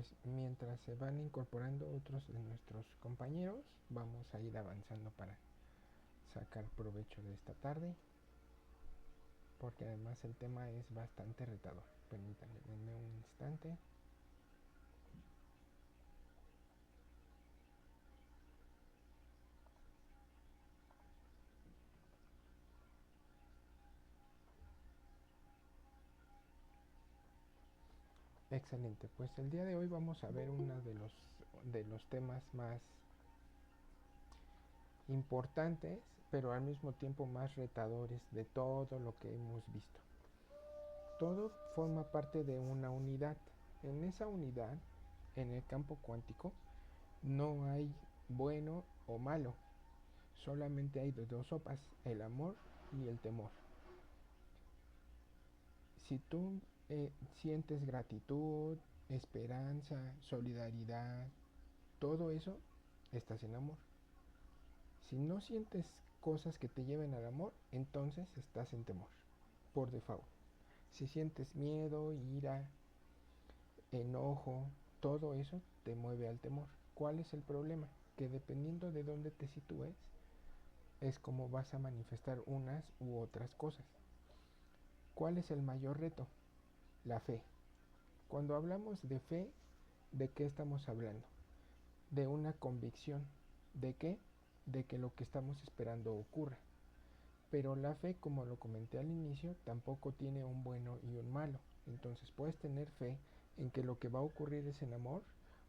pues mientras se van incorporando otros de nuestros compañeros, vamos a ir avanzando para sacar provecho de esta tarde, porque además el tema es bastante retador. Permítanme, denme un instante. Excelente, pues el día de hoy vamos a ver uno de los temas más importantes, pero al mismo tiempo más retadores de todo lo que hemos visto. Todo forma parte de una unidad. En esa unidad, en el campo cuántico, no hay bueno o malo, solamente hay dos sopas, el amor y el temor. Si tú sientes gratitud, esperanza, solidaridad, todo eso, estás en amor. Si no sientes cosas que te lleven al amor, entonces estás en temor, por default. Si sientes miedo, ira, enojo, todo eso te mueve al temor. ¿Cuál es el problema? Que dependiendo de dónde te sitúes, es como vas a manifestar unas u otras cosas. ¿Cuál es el mayor reto? La fe. Cuando hablamos de fe, ¿de qué estamos hablando? De una convicción. ¿De qué? De que lo que estamos esperando ocurra. Pero la fe, como lo comenté al inicio, tampoco tiene un bueno y un malo. Entonces puedes tener fe en que lo que va a ocurrir es en amor,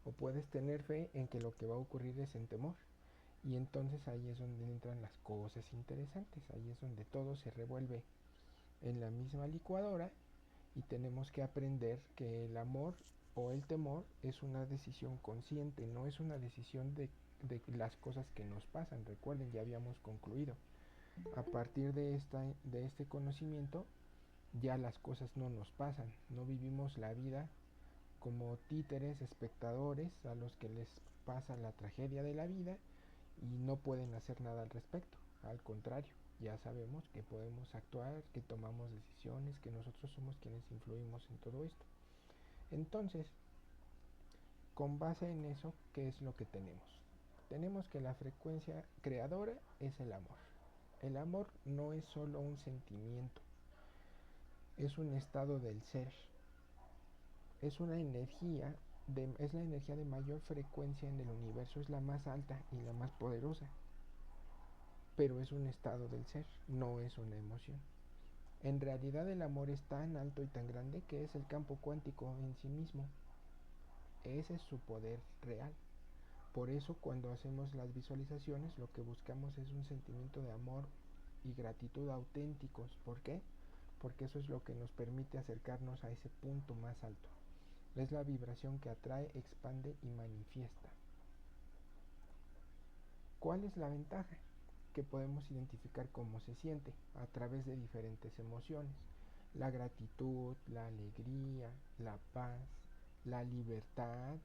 o puedes tener fe en que lo que va a ocurrir es en temor. Y entonces ahí es donde entran las cosas interesantes, ahí es donde todo se revuelve en la misma licuadora y tenemos que aprender que el amor o el temor es una decisión consciente, no es una decisión de las cosas que nos pasan. Recuerden, ya habíamos concluido. A partir de este conocimiento, ya las cosas no nos pasan, no vivimos la vida como títeres, espectadores a los que les pasa la tragedia de la vida y no pueden hacer nada al respecto. Al contrario, ya sabemos que podemos actuar, que tomamos decisiones, que nosotros somos quienes influimos en todo esto. Entonces, con base en eso, ¿qué es lo que tenemos? Tenemos que la frecuencia creadora es el amor. El amor no es solo un sentimiento, es un estado del ser, es una energía, es la energía de mayor frecuencia en el universo, es la más alta y la más poderosa, pero es un estado del ser, no es una emoción. En realidad el amor es tan alto y tan grande que es el campo cuántico en sí mismo. Ese es su poder real. Por eso cuando hacemos las visualizaciones lo que buscamos es un sentimiento de amor y gratitud auténticos. ¿Por qué? Porque eso es lo que nos permite acercarnos a ese punto más alto. Es la vibración que atrae, expande y manifiesta. ¿Cuál es la ventaja? Que podemos identificar cómo se siente a través de diferentes emociones. La gratitud, la alegría, la paz, la libertad,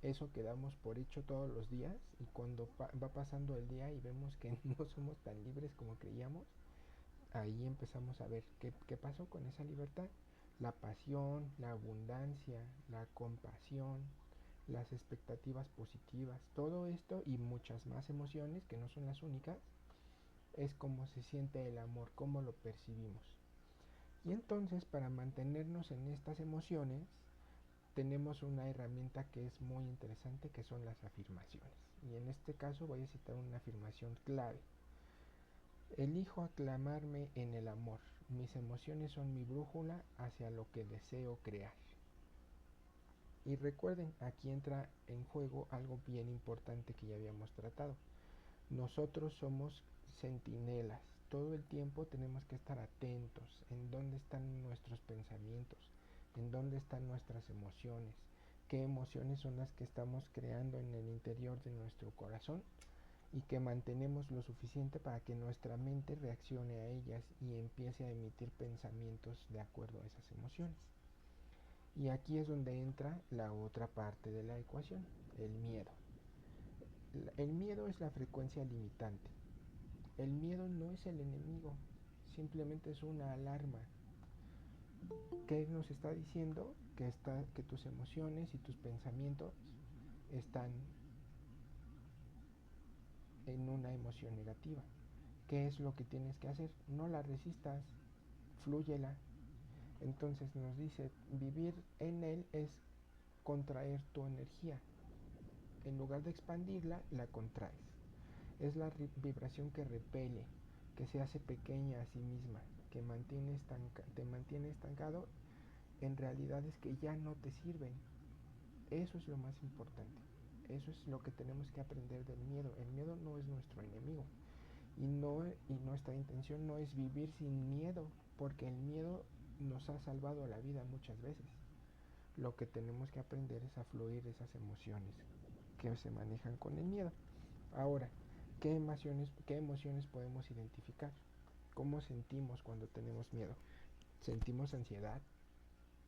eso que damos por hecho todos los días, y cuando va pasando el día y vemos que no somos tan libres como creíamos, ahí empezamos a ver qué pasó con esa libertad. La pasión, la abundancia, la compasión, las expectativas positivas, todo esto y muchas más emociones que no son las únicas, es como se siente el amor, cómo lo percibimos. Y entonces, para mantenernos en estas emociones, tenemos una herramienta que es muy interesante, que son las afirmaciones. Y en este caso voy a citar una afirmación clave. Elijo aclamarme en el amor. Mis emociones son mi brújula hacia lo que deseo crear. Y recuerden, aquí entra en juego algo bien importante que ya habíamos tratado. Nosotros somos centinelas. Todo el tiempo tenemos que estar atentos en dónde están nuestros pensamientos, en dónde están nuestras emociones, qué emociones son las que estamos creando en el interior de nuestro corazón y que mantenemos lo suficiente para que nuestra mente reaccione a ellas y empiece a emitir pensamientos de acuerdo a esas emociones. Y aquí es donde entra la otra parte de la ecuación, el miedo. El miedo es la frecuencia limitante. El miedo no es el enemigo, simplemente es una alarma. ¿Qué nos está diciendo? Que tus emociones y tus pensamientos están en una emoción negativa. ¿Qué es lo que tienes que hacer? No la resistas, flúyela. Entonces nos dice, vivir en él es contraer tu energía. En lugar de expandirla, la contraes. Es la vibración que repele, que se hace pequeña a sí misma, que te mantiene estancado. En realidad es que ya no te sirven. Eso es lo más importante. Eso es lo que tenemos que aprender del miedo. El miedo no es nuestro enemigo. Y nuestra intención no es vivir sin miedo, porque el miedo nos ha salvado la vida muchas veces. Lo que tenemos que aprender es a fluir esas emociones que se manejan con el miedo. Ahora, qué emociones podemos identificar? ¿Cómo sentimos cuando tenemos miedo? Sentimos ansiedad,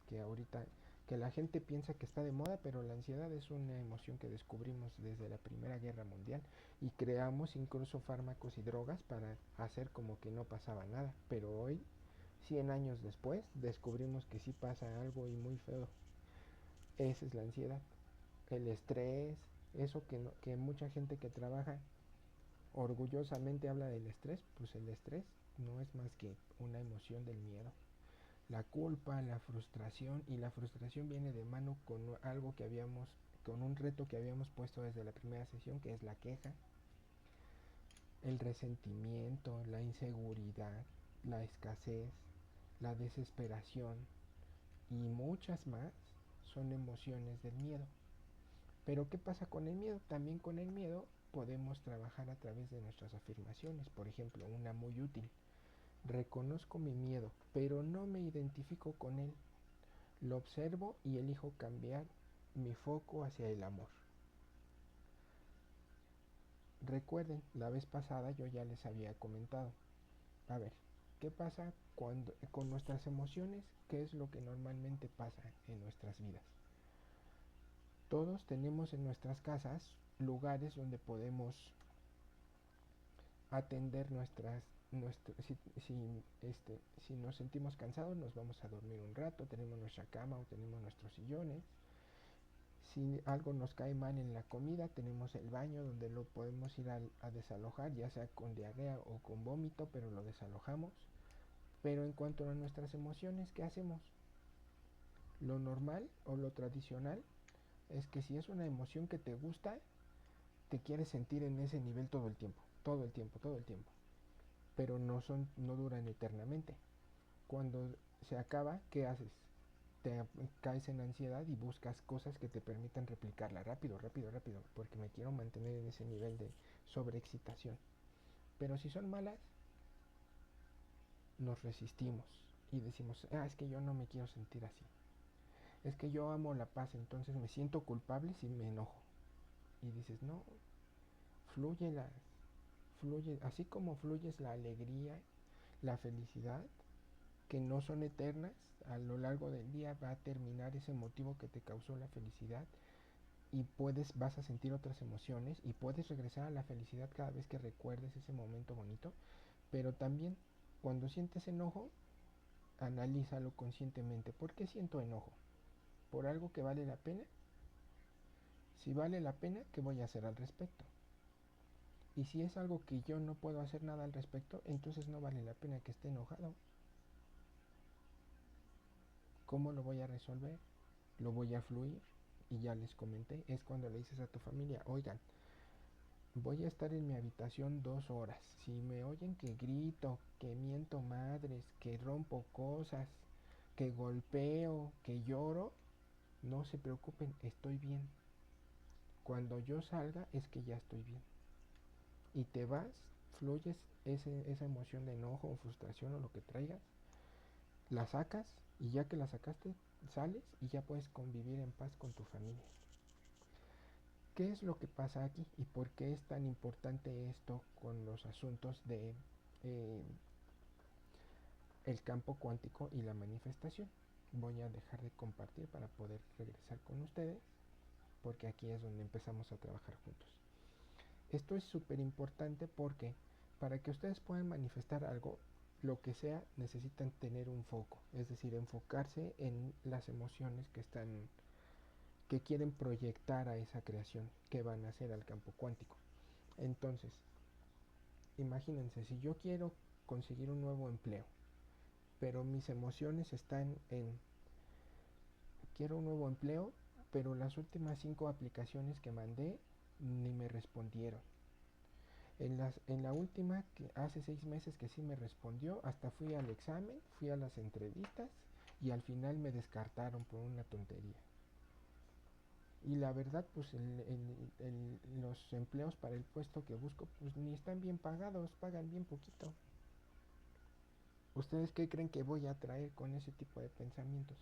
que ahorita que la gente piensa que está de moda, pero la ansiedad es una emoción que descubrimos desde la Primera Guerra Mundial y creamos incluso fármacos y drogas para hacer como que no pasaba nada, pero hoy, 100 años después, descubrimos que sí pasa algo y muy feo. Esa es la ansiedad, el estrés, eso que mucha gente que trabaja orgullosamente habla del estrés, pues el estrés no es más que una emoción del miedo. La culpa, la frustración, y la frustración viene de mano con un reto que habíamos puesto desde la primera sesión, que es la queja, el resentimiento, la inseguridad, la escasez, la desesperación y muchas más son emociones del miedo. Pero ¿qué pasa con el miedo? También con el miedo podemos trabajar a través de nuestras afirmaciones. Por ejemplo, una muy útil: reconozco mi miedo, pero no me identifico con él. Lo observo y elijo cambiar mi foco hacia el amor. Recuerden, la vez pasada yo ya les había comentado. A ver, ¿qué pasa con nuestras emociones? ¿Qué es lo que normalmente pasa en nuestras vidas? Todos tenemos en nuestras casas lugares donde podemos atender si nos sentimos cansados, nos vamos a dormir un rato, tenemos nuestra cama o tenemos nuestros sillones. Si algo nos cae mal en la comida, tenemos el baño donde lo podemos ir a desalojar, ya sea con diarrea o con vómito, pero lo desalojamos. Pero en cuanto a nuestras emociones, ¿qué hacemos? Lo normal o lo tradicional es que si es una emoción que te gusta, te quieres sentir en ese nivel todo el tiempo, todo el tiempo, todo el tiempo. Pero no duran eternamente. Cuando se acaba, ¿qué haces? Te caes en ansiedad y buscas cosas que te permitan replicarla rápido, rápido, rápido, porque me quiero mantener en ese nivel de sobreexcitación. Pero si son malas, nos resistimos y decimos, es que yo no me quiero sentir así. Es que yo amo la paz, entonces me siento culpable si me enojo. Y dices, no, flúyelas, fluye, así como fluyes la alegría, la felicidad, que no son eternas, a lo largo del día va a terminar ese motivo que te causó la felicidad y vas a sentir otras emociones y puedes regresar a la felicidad cada vez que recuerdes ese momento bonito, pero también cuando sientes enojo, analízalo conscientemente. ¿Por qué siento enojo? ¿Por algo que vale la pena? Si vale la pena, ¿qué voy a hacer al respecto? Y si es algo que yo no puedo hacer nada al respecto, entonces no vale la pena que esté enojado. ¿Cómo lo voy a resolver? Lo voy a fluir. Y ya les comenté, es cuando le dices a tu familia, oigan, voy a estar en mi habitación 2 horas. Si me oyen que grito, que miento madres, que rompo cosas, que golpeo, que lloro, no se preocupen, estoy bien. Cuando yo salga es que ya estoy bien. Y te vas, fluyes esa emoción de enojo o frustración o lo que traigas, la sacas y ya que la sacaste, sales y ya puedes convivir en paz con tu familia. ¿Qué es lo que pasa aquí y por qué es tan importante esto con los asuntos de eh, el campo cuántico y la manifestación? Voy a dejar de compartir para poder regresar con ustedes porque aquí es donde empezamos a trabajar juntos. Esto es súper importante porque para que ustedes puedan manifestar algo, lo que sea, necesitan tener un foco, es decir, enfocarse en las emociones que quieren proyectar a esa creación que van a hacer al campo cuántico. Entonces, imagínense, si yo quiero conseguir un nuevo empleo, pero mis emociones están en quiero un nuevo empleo, pero las últimas 5 aplicaciones que mandé ni me respondieron. En la última, que hace 6 meses que sí me respondió, hasta fui al examen, fui a las entrevistas y al final me descartaron por una tontería. Y la verdad, pues los empleos para el puesto que busco, pues ni están bien pagados, pagan bien poquito. ¿Ustedes qué creen que voy a traer con ese tipo de pensamientos?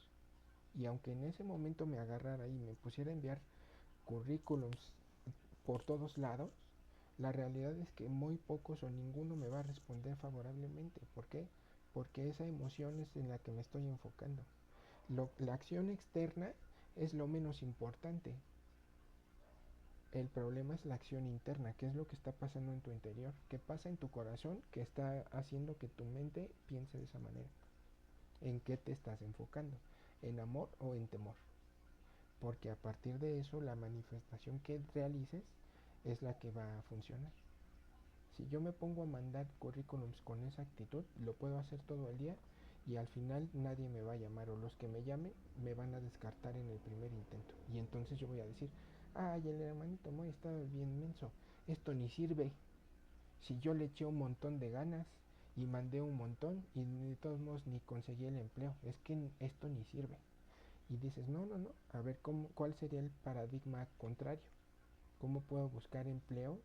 Y aunque en ese momento me agarrara y me pusiera a enviar currículums por todos lados, la realidad es que muy pocos o ninguno me va a responder favorablemente. ¿Por qué? Porque esa emoción es en la que me estoy enfocando. La acción externa es lo menos importante. El problema es la acción interna, qué es lo que está pasando en tu interior, qué pasa en tu corazón que está haciendo que tu mente piense de esa manera. ¿En qué te estás enfocando? ¿En amor o en temor? Porque a partir de eso la manifestación que realices es la que va a funcionar. Si yo me pongo a mandar currículums con esa actitud, lo puedo hacer todo el día y al final nadie me va a llamar o los que me llamen me van a descartar en el primer intento. Y entonces yo voy a decir, ay, el hermanito Moy estaba bien menso, esto ni sirve. Si yo le eché un montón de ganas y mandé un montón y de todos modos ni conseguí el empleo, es que esto ni sirve. Y dices, no, no, no, a ver cuál sería el paradigma contrario. ¿Cómo puedo buscar empleo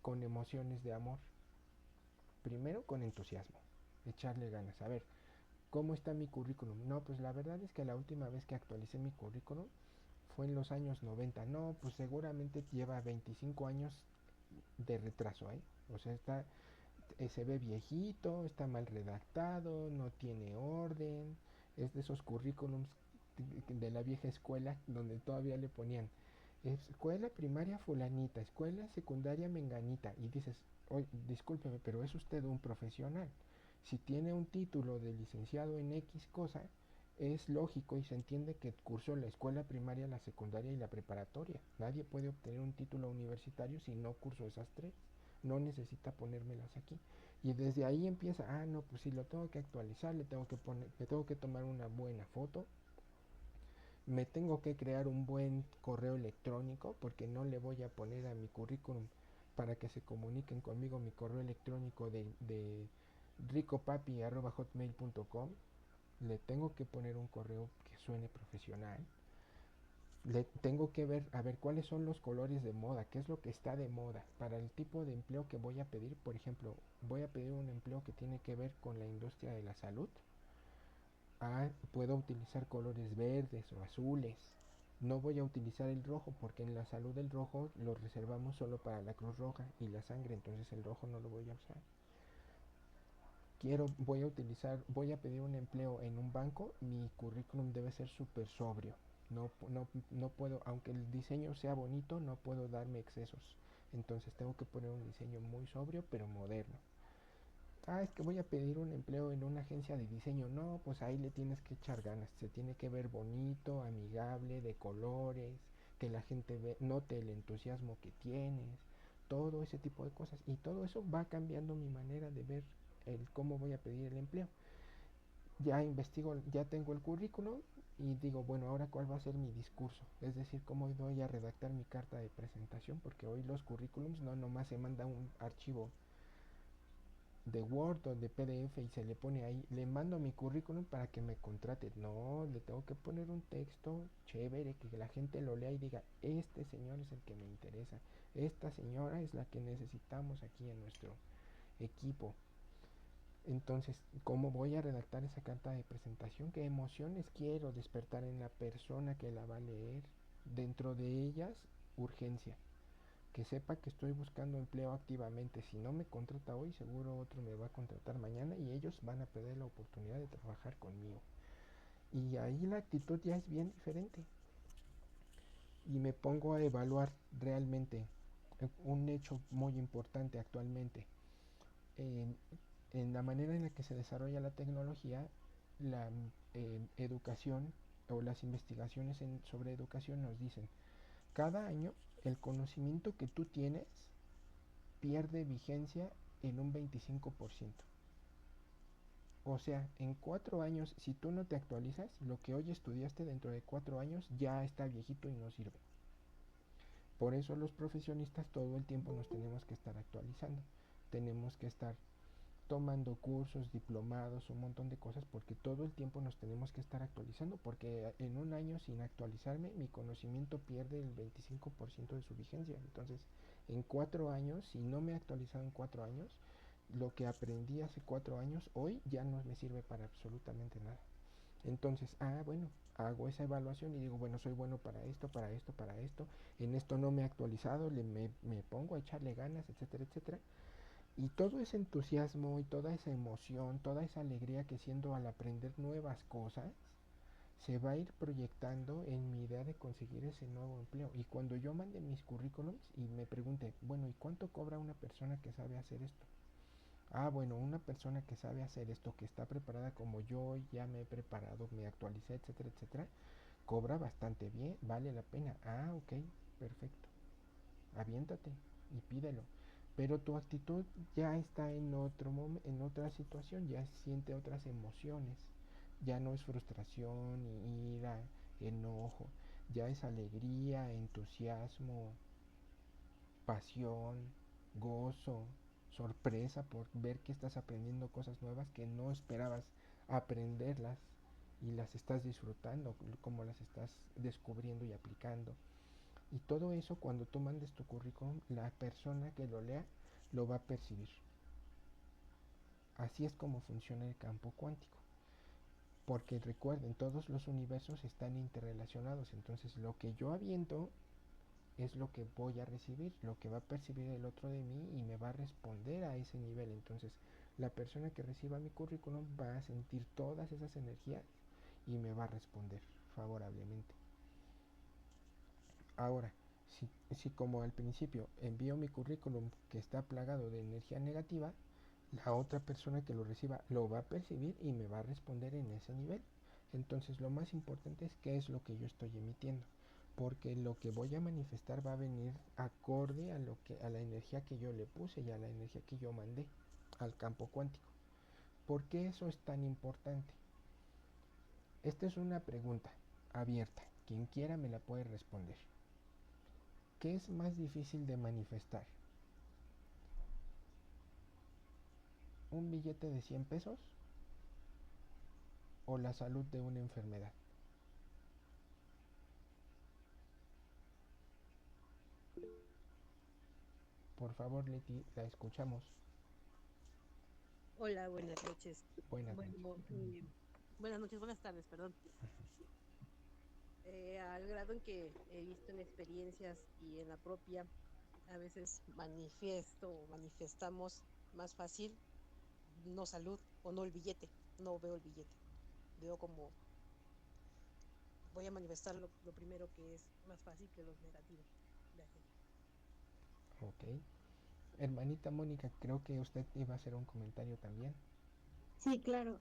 con emociones de amor? Primero con entusiasmo, echarle ganas. A ver, ¿cómo está mi currículum? No, pues la verdad es que la última vez que actualicé mi currículum fue en los años 90. No, pues seguramente lleva 25 años de retraso, ¿eh? O sea, se ve viejito, está mal redactado, no tiene orden. Es de esos currículums de la vieja escuela donde todavía le ponían escuela primaria fulanita, escuela secundaria menganita. Y dices, oye, discúlpeme, pero es usted un profesional. Si tiene un título de licenciado en X cosa, es lógico y se entiende que cursó la escuela primaria, la secundaria y la preparatoria. Nadie puede obtener un título universitario si no cursó esas tres. No necesita ponérmelas aquí. Y desde ahí empieza, ah, no, pues si lo tengo que actualizar, le tengo que tomar una buena foto, me tengo que crear un buen correo electrónico porque no le voy a poner a mi currículum para que se comuniquen conmigo mi correo electrónico de ricopapi@hotmail.com. Le tengo que poner un correo que suene profesional. Le tengo que ver a ver cuáles son los colores de moda, qué es lo que está de moda para el tipo de empleo que voy a pedir. Por ejemplo, voy a pedir un empleo que tiene que ver con la industria de la salud. Puedo utilizar colores verdes o azules. No voy a utilizar el rojo porque en la salud el rojo lo reservamos solo para la Cruz Roja y la sangre, entonces el rojo no lo voy a usar. Voy a pedir un empleo en un banco, mi currículum debe ser súper sobrio. No puedo, aunque el diseño sea bonito, no puedo darme excesos. Entonces tengo que poner un diseño muy sobrio pero moderno. Es que voy a pedir un empleo en una agencia de diseño. No, pues ahí le tienes que echar ganas. Se tiene que ver bonito, amigable, de colores, que la gente note el entusiasmo que tienes, todo ese tipo de cosas. Y todo eso va cambiando mi manera de ver el cómo voy a pedir el empleo. Ya investigo, ya tengo el currículum y digo, bueno, ahora cuál va a ser mi discurso. Es decir, cómo voy a redactar mi carta de presentación, porque hoy los currículums no nomás se manda un archivo de Word o de PDF y se le pone ahí, le mando mi currículum para que me contrate. No, le tengo que poner un texto chévere, que la gente lo lea y diga, este señor es el que me interesa, esta señora es la que necesitamos aquí en nuestro equipo. Entonces, ¿cómo voy a redactar esa carta de presentación? ¿Qué emociones quiero despertar en la persona que la va a leer? Dentro de ellas, urgencia, que sepa que estoy buscando empleo activamente. Si no me contrata hoy, seguro otro me va a contratar mañana y ellos van a perder la oportunidad de trabajar conmigo. Y ahí la actitud ya es bien diferente. Y me pongo a evaluar realmente un hecho muy importante actualmente. en la manera en la que se desarrolla la tecnología, la educación o las investigaciones sobre educación nos dicen, cada año el conocimiento que tú tienes pierde vigencia en un 25%. O sea, en 4 años, si tú no te actualizas, lo que hoy estudiaste dentro de 4 años ya está viejito y no sirve. Por eso los profesionistas todo el tiempo nos tenemos que estar actualizando. Tenemos que estar tomando cursos, diplomados, un montón de cosas, porque todo el tiempo nos tenemos que estar actualizando, porque en un año sin actualizarme, mi conocimiento pierde el 25% de su vigencia. Entonces, en 4 años, si no me he actualizado en 4 años, lo que aprendí hace 4 años, hoy ya no me sirve para absolutamente nada. Entonces, bueno, hago esa evaluación y digo, bueno, soy bueno para esto, para esto, para esto, en esto no me he actualizado, me pongo a echarle ganas, etcétera, etcétera. Y todo ese entusiasmo y toda esa emoción, toda esa alegría que siento al aprender nuevas cosas, se va a ir proyectando en mi idea de conseguir ese nuevo empleo. Y cuando yo mande mis currículums y me pregunte, bueno, ¿y cuánto cobra una persona que sabe hacer esto? Bueno, una persona que sabe hacer esto, que está preparada como yo, ya me he preparado, me actualicé, etcétera, etcétera, cobra bastante bien, vale la pena. Ok, perfecto. Aviéntate y pídelo. Pero tu actitud ya está en otro en otra situación, ya siente otras emociones. Ya no es frustración, ira, enojo, ya es alegría, entusiasmo, pasión, gozo, sorpresa por ver que estás aprendiendo cosas nuevas que no esperabas aprenderlas y las estás disfrutando, como las estás descubriendo y aplicando. Y todo eso cuando tú mandes tu currículum, la persona que lo lea lo va a percibir. Así es como funciona el campo cuántico. Porque recuerden, todos los universos están interrelacionados. Entonces lo que yo aviento es lo que voy a recibir, lo que va a percibir el otro de mí y me va a responder a ese nivel. Entonces la persona que reciba mi currículum va a sentir todas esas energías y me va a responder favorablemente. Ahora, si como al principio envío mi currículum que está plagado de energía negativa, la otra persona que lo reciba lo va a percibir y me va a responder en ese nivel. Entonces lo más importante es qué es lo que yo estoy emitiendo, porque lo que voy a manifestar va a venir acorde a la energía que yo le puse y a la energía que yo mandé al campo cuántico. ¿Por qué eso es tan importante? Esta es una pregunta abierta. Quien quiera me la puede responder. ¿Qué es más difícil de manifestar? ¿Un billete de 100 pesos o la salud de una enfermedad? Por favor, Leti, la escuchamos. Hola, buenas noches. Buenas noches. Bueno, buenas noches, buenas tardes, perdón. Al grado en que he visto en experiencias y en la propia, a veces manifiesto o manifestamos más fácil, no salud o no el billete, no veo el billete. Veo como voy a manifestar lo primero que es más fácil que los negativos. Gracias. Ok. Hermanita Mónica, creo que usted iba a hacer un comentario también. Sí, claro.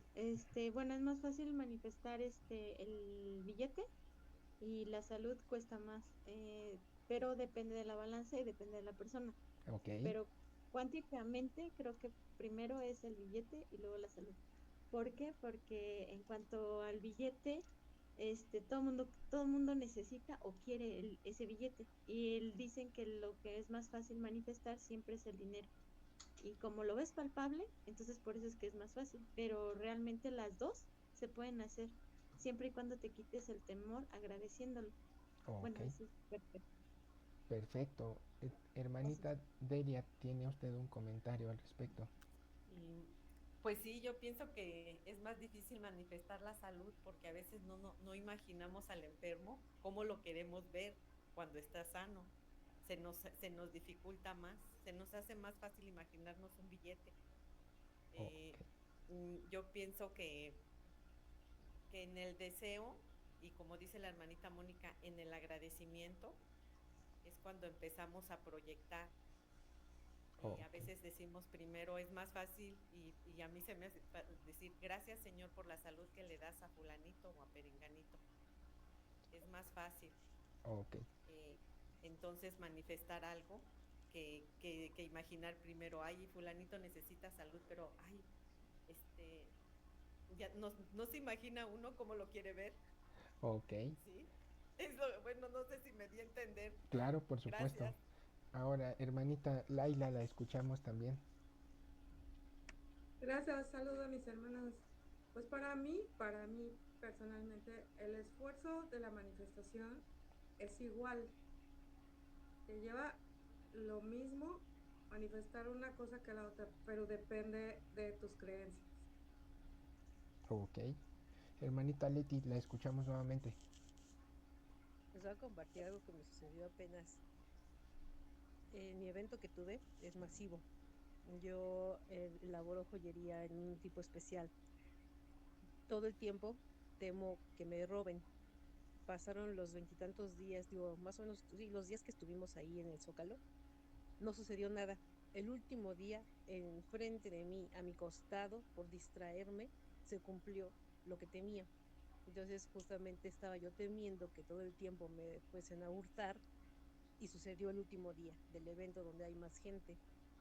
Bueno, es más fácil manifestar el billete y la salud cuesta más, pero depende de la balanza y depende de la persona. Ok. Pero cuánticamente creo que primero es el billete y luego la salud. ¿Por qué? Porque en cuanto al billete, todo mundo necesita o quiere ese billete. Y dicen que lo que es más fácil manifestar siempre es el dinero. Y como lo ves palpable, entonces por eso es que es más fácil. Pero realmente las dos se pueden hacer siempre y cuando te quites el temor agradeciéndolo. Ok. Bueno, eso es perfecto. Perfecto. Gracias. Hermanita Delia, ¿tiene usted un comentario al respecto? Y pues sí, yo pienso que es más difícil manifestar la salud porque a veces no imaginamos al enfermo como lo queremos ver cuando está sano. Se nos dificulta más, se nos hace más fácil imaginarnos un billete. Ok. Eh, yo pienso que en el deseo, y como dice la hermanita Mónica, en el agradecimiento, es cuando empezamos a proyectar. A Ok, veces decimos primero, es más fácil, y a mí se me hace decir, gracias Señor por la salud que le das a fulanito o a perenganito. Es más fácil. ok. eh, entonces manifestar algo que imaginar primero, ay, fulanito necesita salud, pero, ay, este, ya no se imagina uno cómo lo quiere ver, Ok, ¿sí? Bueno, no sé si me di a entender. claro, por supuesto. Gracias. Ahora, hermanita Laila, la escuchamos también. Gracias, saludo a mis hermanas. Pues para mí personalmente, el esfuerzo de la manifestación es igual, te lleva lo mismo manifestar una cosa que la otra, pero depende de tus creencias. Ok. Hermanita Leti, la escuchamos nuevamente. Les voy a compartir algo que me sucedió apenas. Mi evento que tuve es masivo. Yo elaboro joyería en un tipo especial. Todo el tiempo temo que me roben. Pasaron los veintitantos días, digo, más o menos, sí, los días que estuvimos ahí en el Zócalo, no sucedió nada. El último día, enfrente de mí, a mi costado, por distraerme, se cumplió lo que temía. Entonces, justamente estaba yo temiendo que todo el tiempo me fuesen a hurtar y sucedió el último día del evento donde hay más gente.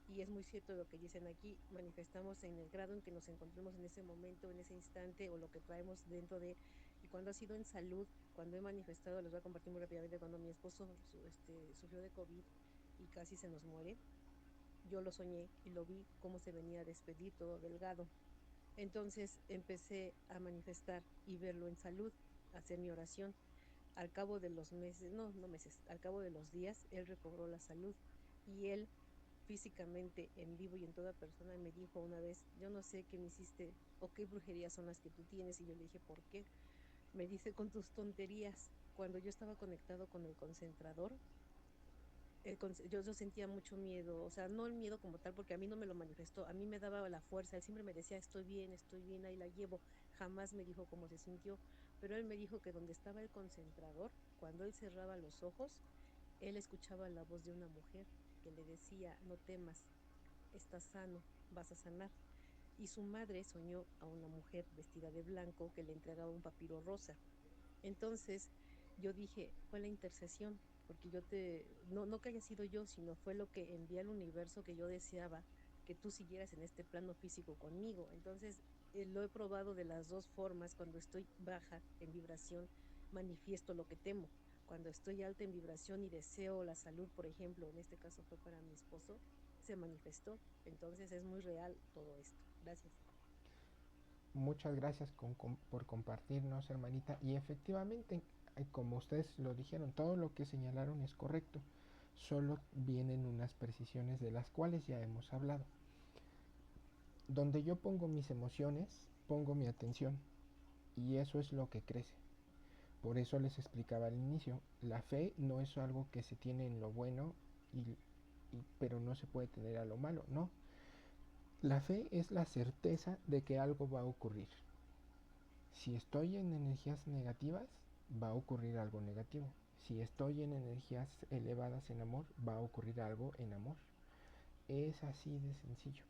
Y es muy cierto lo que dicen aquí, manifestamos en el grado en que nos encontremos en ese momento, en ese instante, o lo que traemos dentro de, y cuando ha sido en salud, cuando he manifestado, les voy a compartir muy rápidamente, cuando mi esposo sufrió de COVID y casi se nos muere, yo lo soñé y lo vi cómo se venía a despedir todo delgado. Entonces empecé a manifestar y verlo en salud, hacer mi oración. Al cabo de los meses, no meses, al cabo de los días, él recobró la salud y él físicamente, en vivo y en toda persona, me dijo una vez, yo no sé qué me hiciste o qué brujerías son las que tú tienes, y yo le dije, ¿por qué? Me dice, con tus tonterías. Cuando yo estaba conectado con el concentrador, yo sentía mucho miedo, o sea, no el miedo como tal, porque a mí no me lo manifestó, a mí me daba la fuerza, él siempre me decía, estoy bien, ahí la llevo, jamás me dijo cómo se sintió, pero él me dijo que donde estaba el concentrador, cuando él cerraba los ojos, él escuchaba la voz de una mujer que le decía, no temas, estás sano, vas a sanar. Y su madre soñó a una mujer vestida de blanco que le entregaba un papiro rosa. Entonces yo dije, fue la intercesión, porque no que haya sido yo, sino fue lo que envié al universo que yo deseaba que tú siguieras en este plano físico conmigo. Entonces lo he probado de las dos formas. Cuando estoy baja en vibración, manifiesto lo que temo. Cuando estoy alta en vibración y deseo la salud, por ejemplo, en este caso fue para mi esposo, se manifestó. Entonces es muy real todo esto. Gracias. Muchas gracias por compartirnos, hermanita. Y efectivamente, como ustedes lo dijeron, todo lo que señalaron es correcto. Solo vienen unas precisiones de las cuales ya hemos hablado. Donde yo pongo mis emociones, pongo mi atención. Y eso es lo que crece. Por eso les explicaba al inicio, la fe no es algo que se tiene en lo bueno, pero no se puede tener a lo malo, no. La fe es la certeza de que algo va a ocurrir. Si estoy en energías negativas, va a ocurrir algo negativo. Si estoy en energías elevadas en amor, va a ocurrir algo en amor. Es así de sencillo.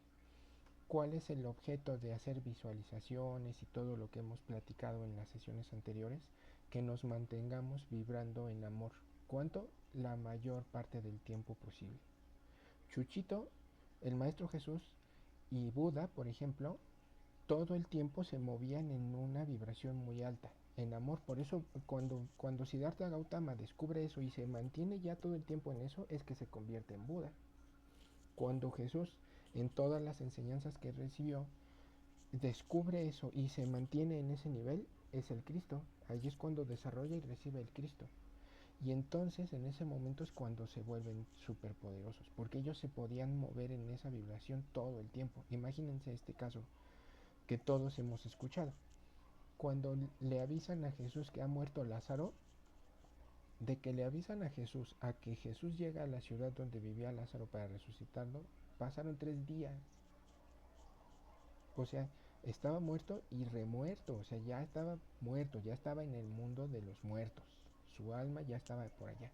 ¿Cuál es el objeto de hacer visualizaciones y todo lo que hemos platicado en las sesiones anteriores? Que nos mantengamos vibrando en amor. ¿Cuánto? La mayor parte del tiempo posible. Chuchito, el Maestro Jesús y Buda, por ejemplo, todo el tiempo se movían en una vibración muy alta, en amor. Por eso cuando Siddhartha Gautama descubre eso y se mantiene ya todo el tiempo en eso, es que se convierte en Buda. Cuando Jesús, en todas las enseñanzas que recibió, descubre eso y se mantiene en ese nivel, es el Cristo. Ahí es cuando desarrolla y recibe el Cristo. Y entonces en ese momento es cuando se vuelven superpoderosos, porque ellos se podían mover en esa vibración todo el tiempo. Imagínense este caso que todos hemos escuchado. Cuando le avisan a Jesús que ha muerto Lázaro, de que le avisan a Jesús a que Jesús llega a la ciudad donde vivía Lázaro para resucitarlo, pasaron 3 días. O sea, estaba muerto y remuerto, o sea, ya estaba muerto, ya estaba en el mundo de los muertos. Su alma ya estaba por allá.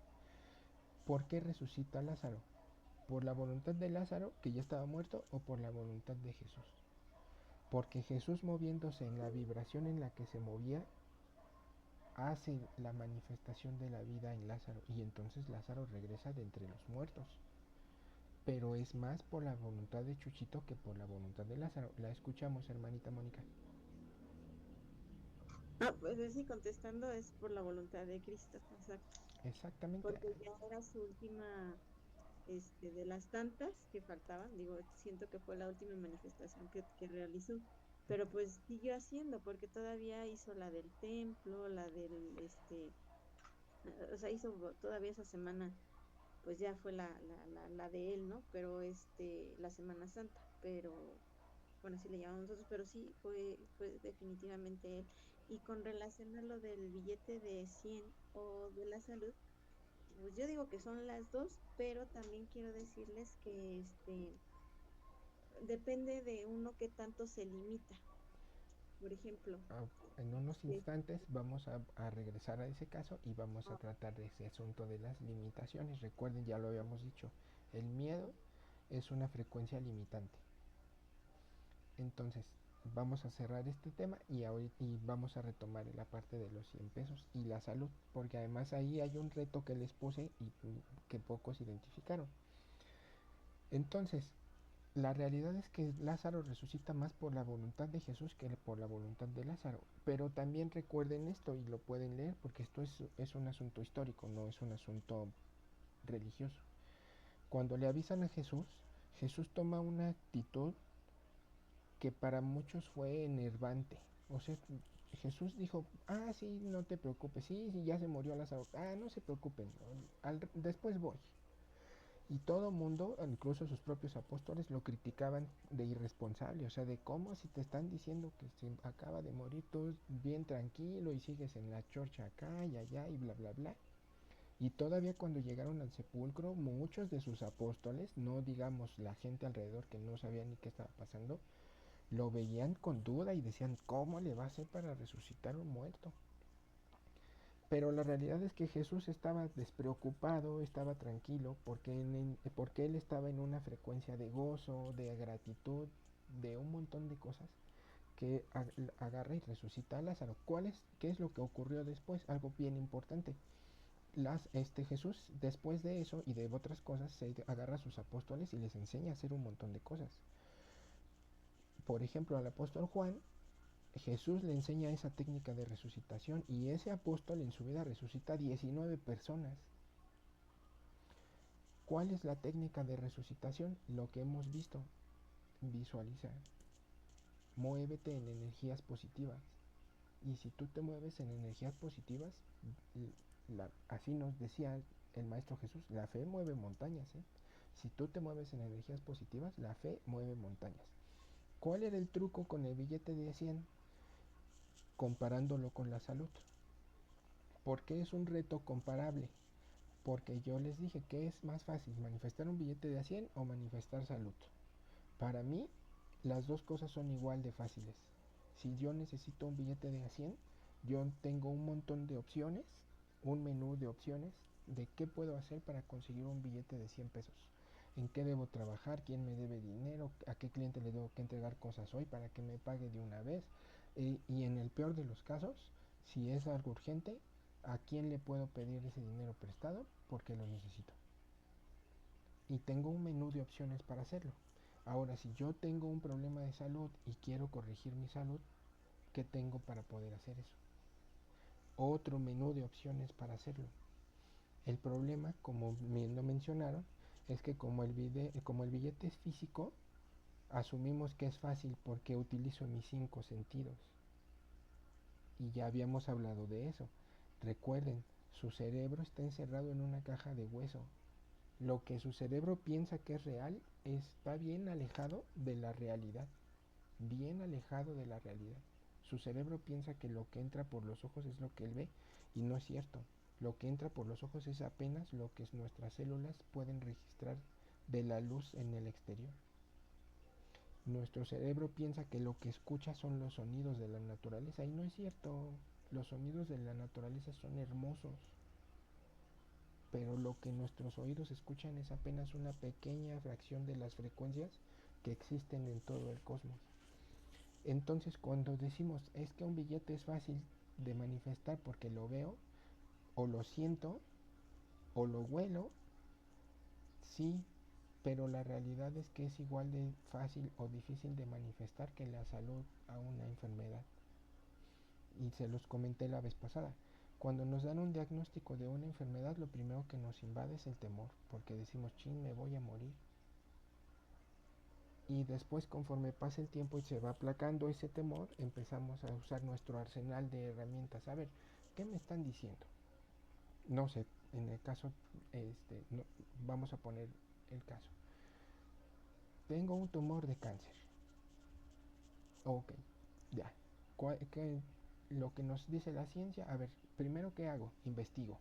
¿Por qué resucita Lázaro? ¿Por la voluntad de Lázaro, que ya estaba muerto, o por la voluntad de Jesús? Porque Jesús, moviéndose en la vibración en la que se movía, hace la manifestación de la vida en Lázaro, y entonces Lázaro regresa de entre los muertos. Pero es más por la voluntad de Chuchito que por la voluntad de Lázaro. La escuchamos, hermanita Mónica. Pues sí, contestando es por la voluntad de Cristo, exacto. Exactamente. Porque ya era su última, de las tantas que faltaban, digo, siento que fue la última manifestación que realizó, pero pues siguió haciendo, porque todavía hizo la del templo, la del, o sea, hizo todavía esa semana, pues ya fue la de él, ¿no? Pero la Semana Santa, pero bueno, así le llamamos nosotros, pero sí fue definitivamente él. Y con relación a lo del billete de 100 o de la salud, pues yo digo que son las dos, pero también quiero decirles que depende de uno que tanto se limita. Por ejemplo, En unos este, instantes vamos a regresar a ese caso y vamos a tratar de ese asunto de las limitaciones. Recuerden, ya lo habíamos dicho, el miedo es una frecuencia limitante. Entonces, vamos a cerrar este tema y vamos a retomar la parte de los 100 pesos y la salud, porque además ahí hay un reto que les puse y que pocos identificaron. Entonces, la realidad es que Lázaro resucita más por la voluntad de Jesús que por la voluntad de Lázaro. Pero también recuerden esto y lo pueden leer porque esto es un asunto histórico, no es un asunto religioso. Cuando le avisan a Jesús, Jesús toma una actitud que para muchos fue enervante. O sea, Jesús dijo, sí, no te preocupes, sí, ya se murió Lázaro, no se preocupen, después voy. Y todo mundo, incluso sus propios apóstoles, lo criticaban de irresponsable, o sea, de cómo si te están diciendo que se acaba de morir tú bien tranquilo y sigues en la chorcha acá y allá y bla, bla, bla. Y todavía cuando llegaron al sepulcro, muchos de sus apóstoles, no digamos la gente alrededor que no sabía ni qué estaba pasando, lo veían con duda y decían, ¿cómo le va a hacer para resucitar un muerto? Pero la realidad es que Jesús estaba despreocupado, estaba tranquilo, porque él estaba en una frecuencia de gozo, de gratitud, de un montón de cosas que agarra y resucita a Lázaro. ¿Qué es lo que ocurrió después? Algo bien importante. Jesús, después de eso y de otras cosas, se agarra a sus apóstoles y les enseña a hacer un montón de cosas. Por ejemplo, al apóstol Juan, Jesús le enseña esa técnica de resucitación y ese apóstol en su vida resucita 19 personas. ¿Cuál es la técnica de resucitación? Lo que hemos visto. Visualiza. Muévete en energías positivas. Y si tú te mueves en energías positivas, así nos decía el Maestro Jesús, la fe mueve montañas. Si tú te mueves en energías positivas, la fe mueve montañas. ¿Cuál era el truco con el billete de 100? Comparándolo con la salud. ¿Por qué es un reto comparable? Porque yo les dije que es más fácil manifestar un billete de 100 o manifestar salud. Para mí, las dos cosas son igual de fáciles. Si yo necesito un billete de 100, yo tengo un montón de opciones, un menú de opciones de qué puedo hacer para conseguir un billete de 100 pesos. En qué debo trabajar, quién me debe dinero, a qué cliente le debo que entregar cosas hoy para que me pague de una vez. Y en el peor de los casos, si es algo urgente, a quién le puedo pedir ese dinero prestado porque lo necesito. Y tengo un menú de opciones para hacerlo. Ahora, si yo tengo un problema de salud y quiero corregir mi salud, ¿qué tengo para poder hacer eso? Otro menú de opciones para hacerlo. El problema, como bien lo mencionaron, es que como el billete es físico, asumimos que es fácil porque utilizo mis 5 sentidos. Y ya habíamos hablado de eso. Recuerden, su cerebro está encerrado en una caja de hueso. Lo que su cerebro piensa que es real está bien alejado de la realidad. Bien alejado de la realidad. Su cerebro piensa que lo que entra por los ojos es lo que él ve y no es cierto. Lo que entra por los ojos es apenas lo que nuestras células pueden registrar de la luz en el exterior. Nuestro cerebro piensa que lo que escucha son los sonidos de la naturaleza y no es cierto. Los sonidos de la naturaleza son hermosos. pero lo que nuestros oídos escuchan es apenas una pequeña fracción de las frecuencias que existen en todo el cosmos. Entonces, cuando decimos es que un billete es fácil de manifestar porque lo veo, o lo siento, o lo huelo, sí, pero la realidad es que es igual de fácil o difícil de manifestar que la salud a una enfermedad. Y se los comenté la vez pasada. Cuando nos dan un diagnóstico de una enfermedad, lo primero que nos invade es el temor, porque decimos, chin, me voy a morir. Y después, conforme pasa el tiempo y se va aplacando ese temor, empezamos a usar nuestro arsenal de herramientas. A ver, ¿qué me están diciendo? No sé, en el caso, no, vamos a poner el caso. Tengo un tumor de cáncer. Ok, ya. Lo que nos dice la ciencia, a ver, primero ¿qué hago? Investigo.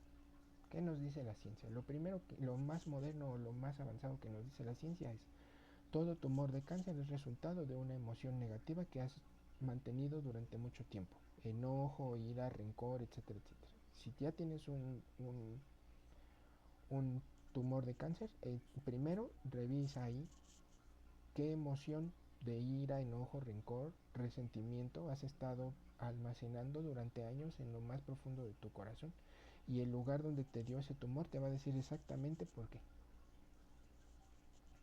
¿Qué nos dice la ciencia? Lo primero, lo más moderno o lo más avanzado que nos dice la ciencia es: todo tumor de cáncer es resultado de una emoción negativa que has mantenido durante mucho tiempo. Enojo, ira, rencor, etcétera, etcétera. Si ya tienes un tumor de cáncer, primero revisa ahí qué emoción de ira, enojo, rencor, resentimiento has estado almacenando durante años en lo más profundo de tu corazón. Y el lugar donde te dio ese tumor te va a decir exactamente por qué.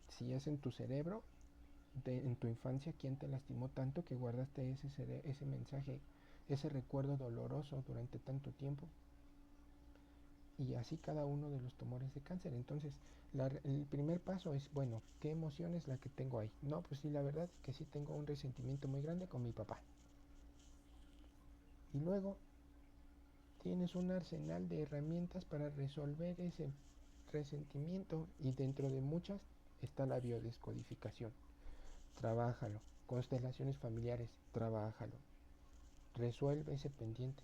Si es en tu cerebro, en tu infancia, quién te lastimó tanto que guardaste ese mensaje, ese recuerdo doloroso durante tanto tiempo. Y así cada uno de los tumores de cáncer. Entonces, el primer paso es, bueno, ¿qué emoción es la que tengo ahí? No, pues sí, la verdad es que sí tengo un resentimiento muy grande con mi papá. Y luego tienes un arsenal de herramientas para resolver ese resentimiento, y dentro de muchas está la biodescodificación. Trabájalo. Constelaciones familiares, trabájalo. Resuelve ese pendiente.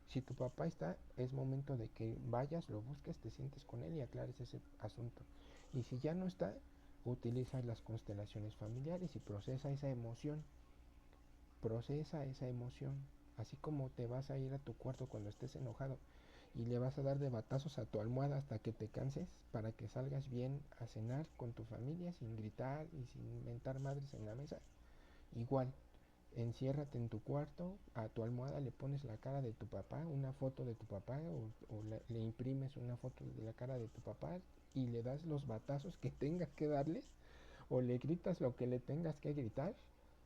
Si tu papá está, es momento de que vayas, lo busques, te sientes con él y aclares ese asunto. Y si ya no está, utiliza las constelaciones familiares y procesa esa emoción. Procesa esa emoción. Así como te vas a ir a tu cuarto cuando estés enojado y le vas a dar de batazos a tu almohada hasta que te canses para que salgas bien a cenar con tu familia sin gritar y sin mentar madres en la mesa. Igual, enciérrate en tu cuarto, a tu almohada le pones la cara de tu papá, una foto de tu papá, le imprimes una foto de la cara de tu papá y le das los batazos que tengas que darles, o le gritas lo que le tengas que gritar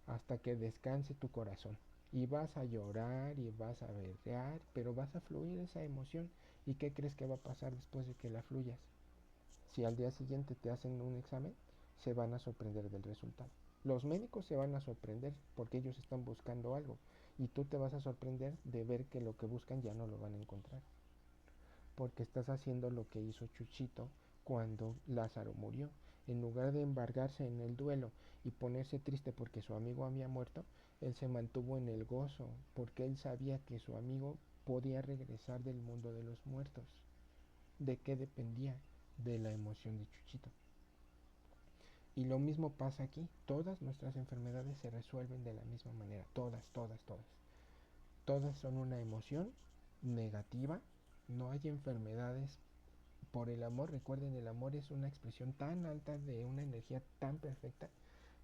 hasta que descanse tu corazón. Y vas a llorar y vas a berrear, pero vas a fluir esa emoción. ¿Y qué crees que va a pasar después de que la fluyas? Si al día siguiente te hacen un examen, se van a sorprender del resultado. Los médicos se van a sorprender porque ellos están buscando algo, y tú te vas a sorprender de ver que lo que buscan ya no lo van a encontrar, porque estás haciendo lo que hizo Chuchito cuando Lázaro murió. En lugar de embargarse en el duelo y ponerse triste porque su amigo había muerto, él se mantuvo en el gozo porque él sabía que su amigo podía regresar del mundo de los muertos. ¿De qué dependía? De la emoción de Chuchito. Y lo mismo pasa aquí. Todas nuestras enfermedades se resuelven de la misma manera. Todas, todas, todas. Todas son una emoción negativa. No hay enfermedades por el amor. Recuerden, el amor es una expresión tan alta de una energía tan perfecta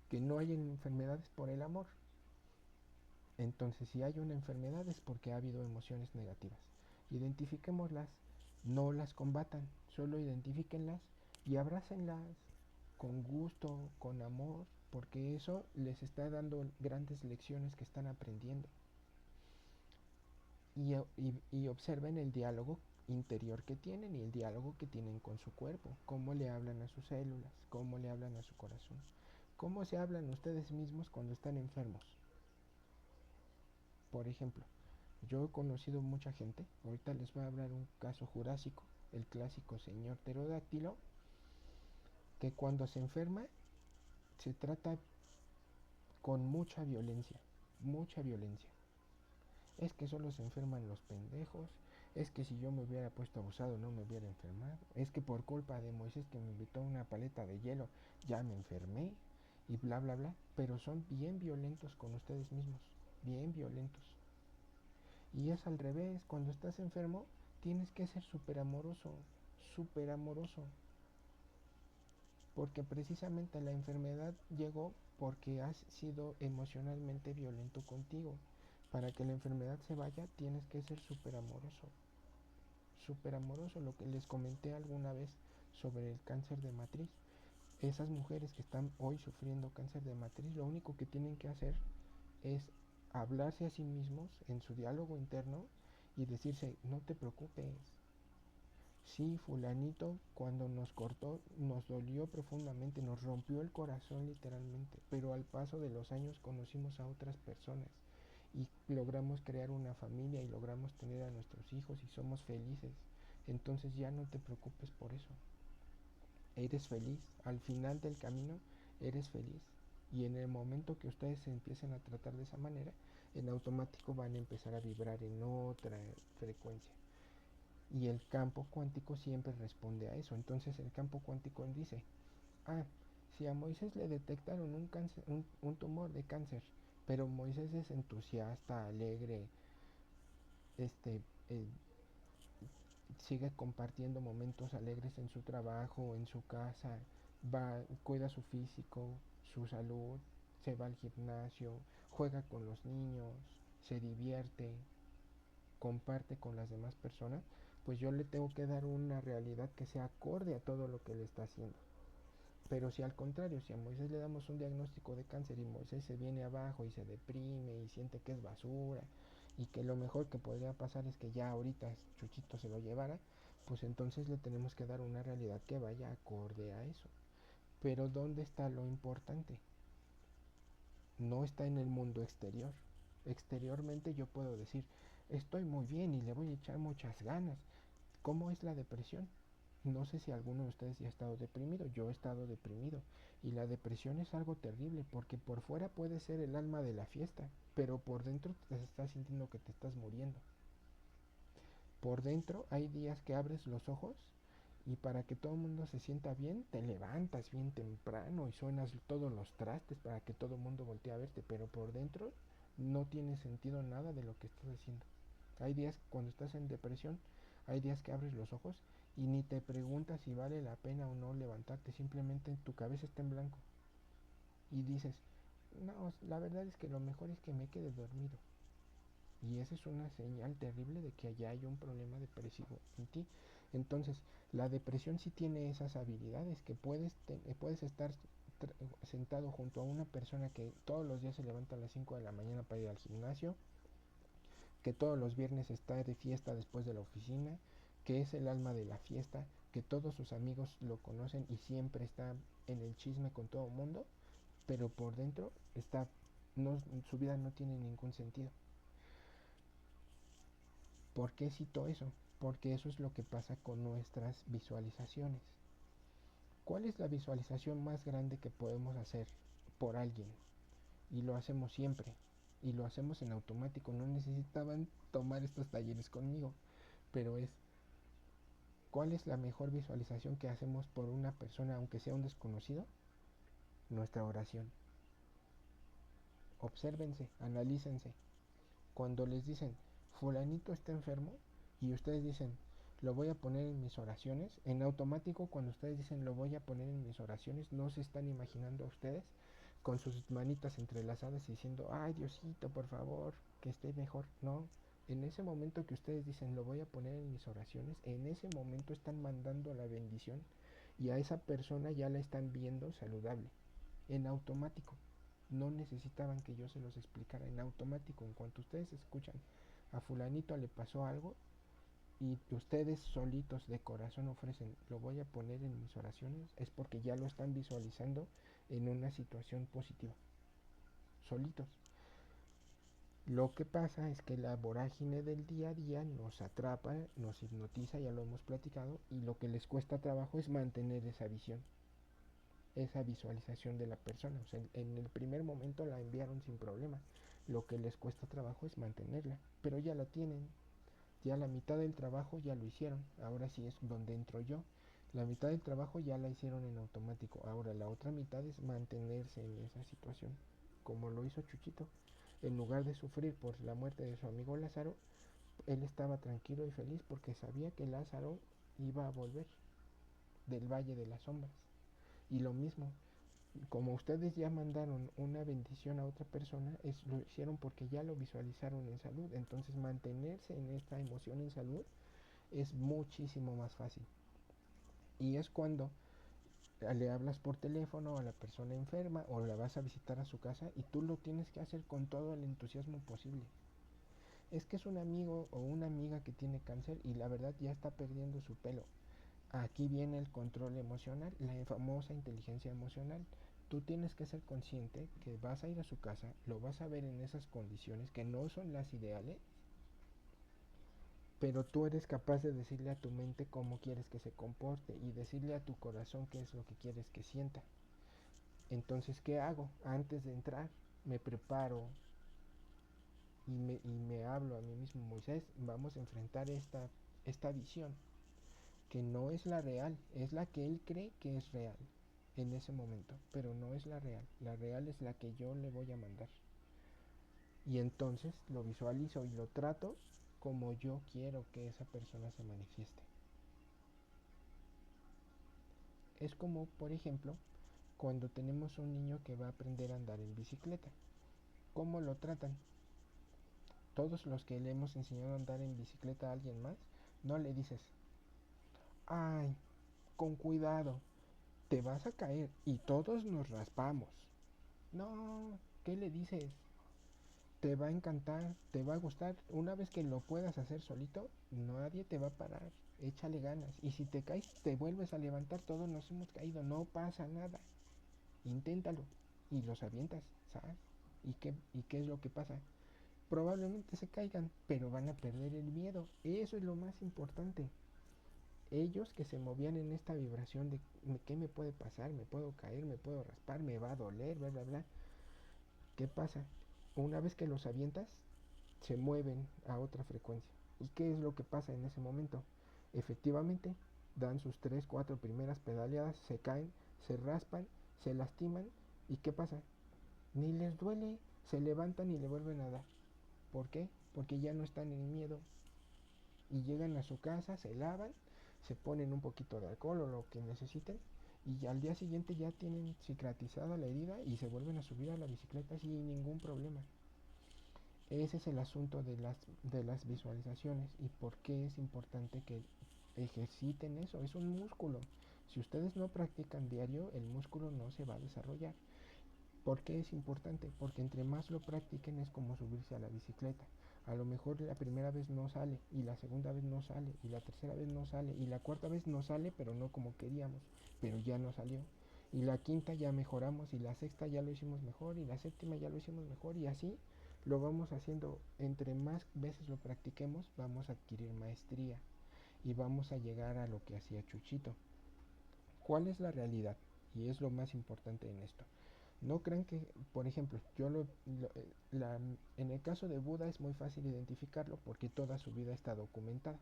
que no hay enfermedades por el amor. Entonces, si hay una enfermedad es porque ha habido emociones negativas. Identifiquémoslas, no las combatan, solo identifíquenlas y abrácenlas con gusto, con amor, porque eso les está dando grandes lecciones que están aprendiendo. Y observen el diálogo interior que tienen y el diálogo que tienen con su cuerpo, cómo le hablan a sus células, cómo le hablan a su corazón, cómo se hablan ustedes mismos cuando están enfermos. Por ejemplo, yo he conocido mucha gente, ahorita les voy a hablar un caso jurásico, el clásico señor pterodáctilo, que cuando se enferma se trata con mucha violencia, mucha violencia. Es que solo se enferman los pendejos, es que si yo me hubiera puesto abusado no me hubiera enfermado, es que por culpa de Moisés que me invitó una paleta de hielo ya me enfermé, y bla bla bla. Pero son bien violentos con ustedes mismos, bien violentos. Y es al revés, cuando estás enfermo tienes que ser súper amoroso, súper amoroso, porque precisamente la enfermedad llegó porque has sido emocionalmente violento contigo. Para que la enfermedad se vaya tienes que ser súper amoroso, lo que les comenté alguna vez sobre el cáncer de matriz. Esas mujeres que están hoy sufriendo cáncer de matriz, lo único que tienen que hacer es hablarse a sí mismos en su diálogo interno y decirse, no te preocupes. Sí, fulanito cuando nos cortó nos dolió profundamente, nos rompió el corazón literalmente, pero al paso de los años conocimos a otras personas y logramos crear una familia y logramos tener a nuestros hijos y somos felices. Entonces ya no te preocupes por eso. Eres feliz, al final del camino eres feliz. Y en el momento que ustedes se empiecen a tratar de esa manera, en automático van a empezar a vibrar en otra frecuencia. Y el campo cuántico siempre responde a eso. Entonces el campo cuántico dice, ah, si a Moisés le detectaron un tumor de cáncer, pero Moisés es entusiasta, alegre, este, eh, sigue compartiendo momentos alegres en su trabajo, en su casa, va, cuida su físico, su salud, se va al gimnasio, juega con los niños, se divierte, comparte con las demás personas, pues yo le tengo que dar una realidad que sea acorde a todo lo que le está haciendo. Pero si al contrario, si a Moisés le damos un diagnóstico de cáncer y Moisés se viene abajo y se deprime y siente que es basura y que lo mejor que podría pasar es que ya ahorita Chuchito se lo llevara, pues entonces le tenemos que dar una realidad que vaya acorde a eso. Pero ¿dónde está lo importante? No está en el mundo exterior. Exteriormente yo puedo decir, estoy muy bien y le voy a echar muchas ganas. ¿Cómo es la depresión? No sé si alguno de ustedes ya ha estado deprimido, yo he estado deprimido y la depresión es algo terrible porque por fuera puede ser el alma de la fiesta, pero por dentro te estás sintiendo que te estás muriendo. Por dentro hay días que abres los ojos y para que todo el mundo se sienta bien, te levantas bien temprano y suenas todos los trastes para que todo el mundo voltee a verte, pero por dentro no tiene sentido nada de lo que estás haciendo. Hay días cuando estás en depresión, hay días que abres los ojos y ni te preguntas si vale la pena o no levantarte, simplemente tu cabeza está en blanco y dices, no, la verdad es que lo mejor es que me quede dormido. Y esa es una señal terrible de que allá hay un problema depresivo en ti. Entonces, la depresión sí tiene esas habilidades que puedes estar sentado junto a una persona que todos los días se levanta a las 5 de la mañana para ir al gimnasio, que todos los viernes está de fiesta después de la oficina, que es el alma de la fiesta, que todos sus amigos lo conocen y siempre está en el chisme con todo el mundo, pero por dentro está, no, su vida no tiene ningún sentido. ¿Por qué cito eso? Porque eso es lo que pasa con nuestras visualizaciones. ¿Cuál es la visualización más grande que podemos hacer por alguien? Y lo hacemos siempre. Y lo hacemos en automático. No necesitaban tomar estos talleres conmigo. Pero es, ¿cuál es la mejor visualización que hacemos por una persona, aunque sea un desconocido? Nuestra oración. Obsérvense, analícense. Cuando les dicen, fulanito está enfermo, y ustedes dicen, lo voy a poner en mis oraciones, en automático cuando ustedes dicen lo voy a poner en mis oraciones, no se están imaginando a ustedes con sus manitas entrelazadas diciendo, ay Diosito, por favor, que esté mejor. No, en ese momento que ustedes dicen lo voy a poner en mis oraciones, en ese momento están mandando la bendición y a esa persona ya la están viendo saludable, en automático. No necesitaban que yo se los explicara, en automático. En cuanto ustedes escuchan a fulanito le pasó algo y ustedes solitos de corazón ofrecen, lo voy a poner en mis oraciones, es porque ya lo están visualizando en una situación positiva, solitos. Lo que pasa es que la vorágine del día a día nos atrapa, nos hipnotiza, ya lo hemos platicado, y lo que les cuesta trabajo es mantener esa visión, esa visualización de la persona. O sea, en el primer momento la enviaron sin problema. Lo que les cuesta trabajo es mantenerla, pero ya la tienen. Ya la mitad del trabajo ya lo hicieron. Ahora sí es donde entro yo. La mitad del trabajo ya la hicieron en automático. Ahora la otra mitad es mantenerse en esa situación, como lo hizo Chuchito. En lugar de sufrir por la muerte de su amigo Lázaro, él estaba tranquilo y feliz porque sabía que Lázaro iba a volver del valle de las sombras. Y lo mismo, como ustedes ya mandaron una bendición a otra persona, lo hicieron porque ya lo visualizaron en salud. Entonces mantenerse en esta emoción en salud es muchísimo más fácil. Y es cuando le hablas por teléfono a la persona enferma o la vas a visitar a su casa y tú lo tienes que hacer con todo el entusiasmo posible. Es que es un amigo o una amiga que tiene cáncer y la verdad ya está perdiendo su pelo. Aquí viene el control emocional, la famosa inteligencia emocional. Tú tienes que ser consciente que vas a ir a su casa, lo vas a ver en esas condiciones que no son las ideales, pero tú eres capaz de decirle a tu mente cómo quieres que se comporte y decirle a tu corazón qué es lo que quieres que sienta. Entonces, ¿qué hago? Antes de entrar, me preparo y me hablo a mí mismo, Moisés, vamos a enfrentar esta visión, que no es la real, es la que él cree que es real en ese momento, pero no es la real es la que yo le voy a mandar. Y entonces lo visualizo y lo trato como yo quiero que esa persona se manifieste. Es como, por ejemplo, cuando tenemos un niño que va a aprender a andar en bicicleta. ¿Cómo lo tratan? Todos los que le hemos enseñado a andar en bicicleta a alguien más, no le dices, ay, con cuidado, te vas a caer y todos nos raspamos. No, ¿qué le dices? Te va a encantar, te va a gustar. Una vez que lo puedas hacer solito, nadie te va a parar. Échale ganas. Y si te caes, te vuelves a levantar. Todos nos hemos caído, no pasa nada. Inténtalo. Y los avientas, ¿sabes? ¿Y qué es lo que pasa? Probablemente se caigan, pero van a perder el miedo. Eso es lo más importante. Ellos que se movían en esta vibración de qué me puede pasar, me puedo caer, me puedo raspar, me va a doler, bla, bla, bla. ¿Qué pasa? Una vez que los avientas, se mueven a otra frecuencia. ¿Y qué es lo que pasa en ese momento? Efectivamente, dan sus 3 4 primeras pedaleadas, se caen, se raspan, se lastiman. ¿Y qué pasa? Ni les duele, se levantan y le vuelven a dar. ¿Por qué? Porque ya no están en miedo. Y llegan a su casa, se lavan, se ponen un poquito de alcohol o lo que necesiten. Y al día siguiente ya tienen cicatrizada la herida y se vuelven a subir a la bicicleta sin ningún problema. Ese es el asunto de las visualizaciones y por qué es importante que ejerciten eso. Es un músculo. Si ustedes no practican diario, el músculo no se va a desarrollar. ¿Por qué es importante? Porque entre más lo practiquen es como subirse a la bicicleta. A lo mejor la primera vez no sale, y la segunda vez no sale, y la tercera vez no sale, y la cuarta vez no sale, pero no como queríamos, pero ya no salió. Y la quinta ya mejoramos, y la sexta ya lo hicimos mejor, y la séptima ya lo hicimos mejor, y así lo vamos haciendo. Entre más veces lo practiquemos, vamos a adquirir maestría, y vamos a llegar a lo que hacía Chuchito. ¿Cuál es la realidad? Y es lo más importante en esto. No crean que, por ejemplo, en el caso de Buda es muy fácil identificarlo porque toda su vida está documentada.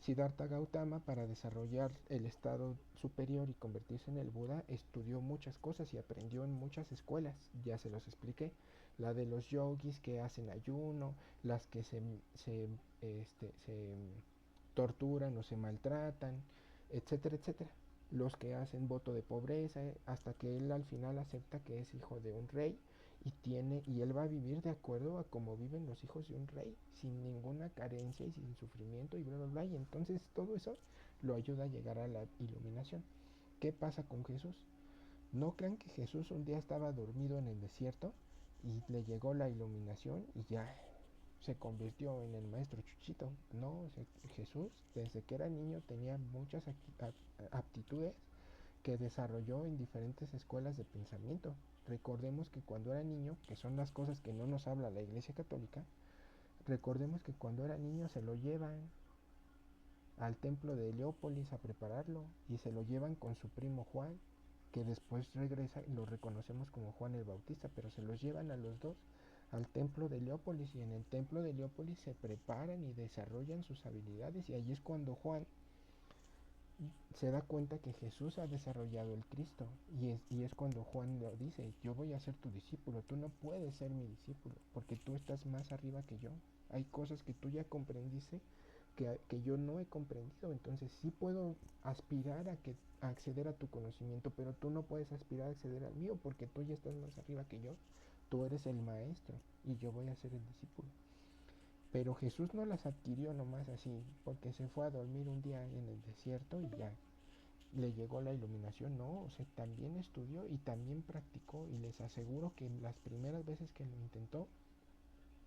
Siddhartha Gautama, para desarrollar el estado superior y convertirse en el Buda, estudió muchas cosas y aprendió en muchas escuelas. Ya se los expliqué. La de los yogis que hacen ayuno, las que se torturan o se maltratan, etcétera, etcétera. Los que hacen voto de pobreza, hasta que él al final acepta que es hijo de un rey y él va a vivir de acuerdo a cómo viven los hijos de un rey, sin ninguna carencia y sin sufrimiento y bla bla bla. Y entonces todo eso lo ayuda a llegar a la iluminación. ¿Qué pasa con Jesús? No crean que Jesús un día estaba dormido en el desierto y le llegó la iluminación y ya se convirtió en el maestro Chuchito. No, Jesús desde que era niño tenía muchas aptitudes que desarrolló en diferentes escuelas de pensamiento. Recordemos que cuando era niño, que son las cosas que no nos habla la Iglesia Católica, recordemos que cuando era niño se lo llevan al templo de Heliópolis a prepararlo y se lo llevan con su primo Juan, que después regresa y lo reconocemos como Juan el Bautista, pero se los llevan a los dos al templo de Heliópolis y en el templo de Heliópolis se preparan y desarrollan sus habilidades y ahí es cuando Juan se da cuenta que Jesús ha desarrollado el Cristo y es cuando Juan lo dice, yo voy a ser tu discípulo, tú no puedes ser mi discípulo porque tú estás más arriba que yo, Hay cosas que tú ya comprendiste que yo no he comprendido, entonces sí puedo aspirar a acceder a tu conocimiento, pero tú no puedes aspirar a acceder al mío porque tú ya estás más arriba que yo, tú eres el maestro y yo voy a ser el discípulo. Pero Jesús no las adquirió nomás así, porque se fue a dormir un día en el desierto y ya le llegó la iluminación, no, o sea, también estudió y también practicó, y les aseguro que las primeras veces que lo intentó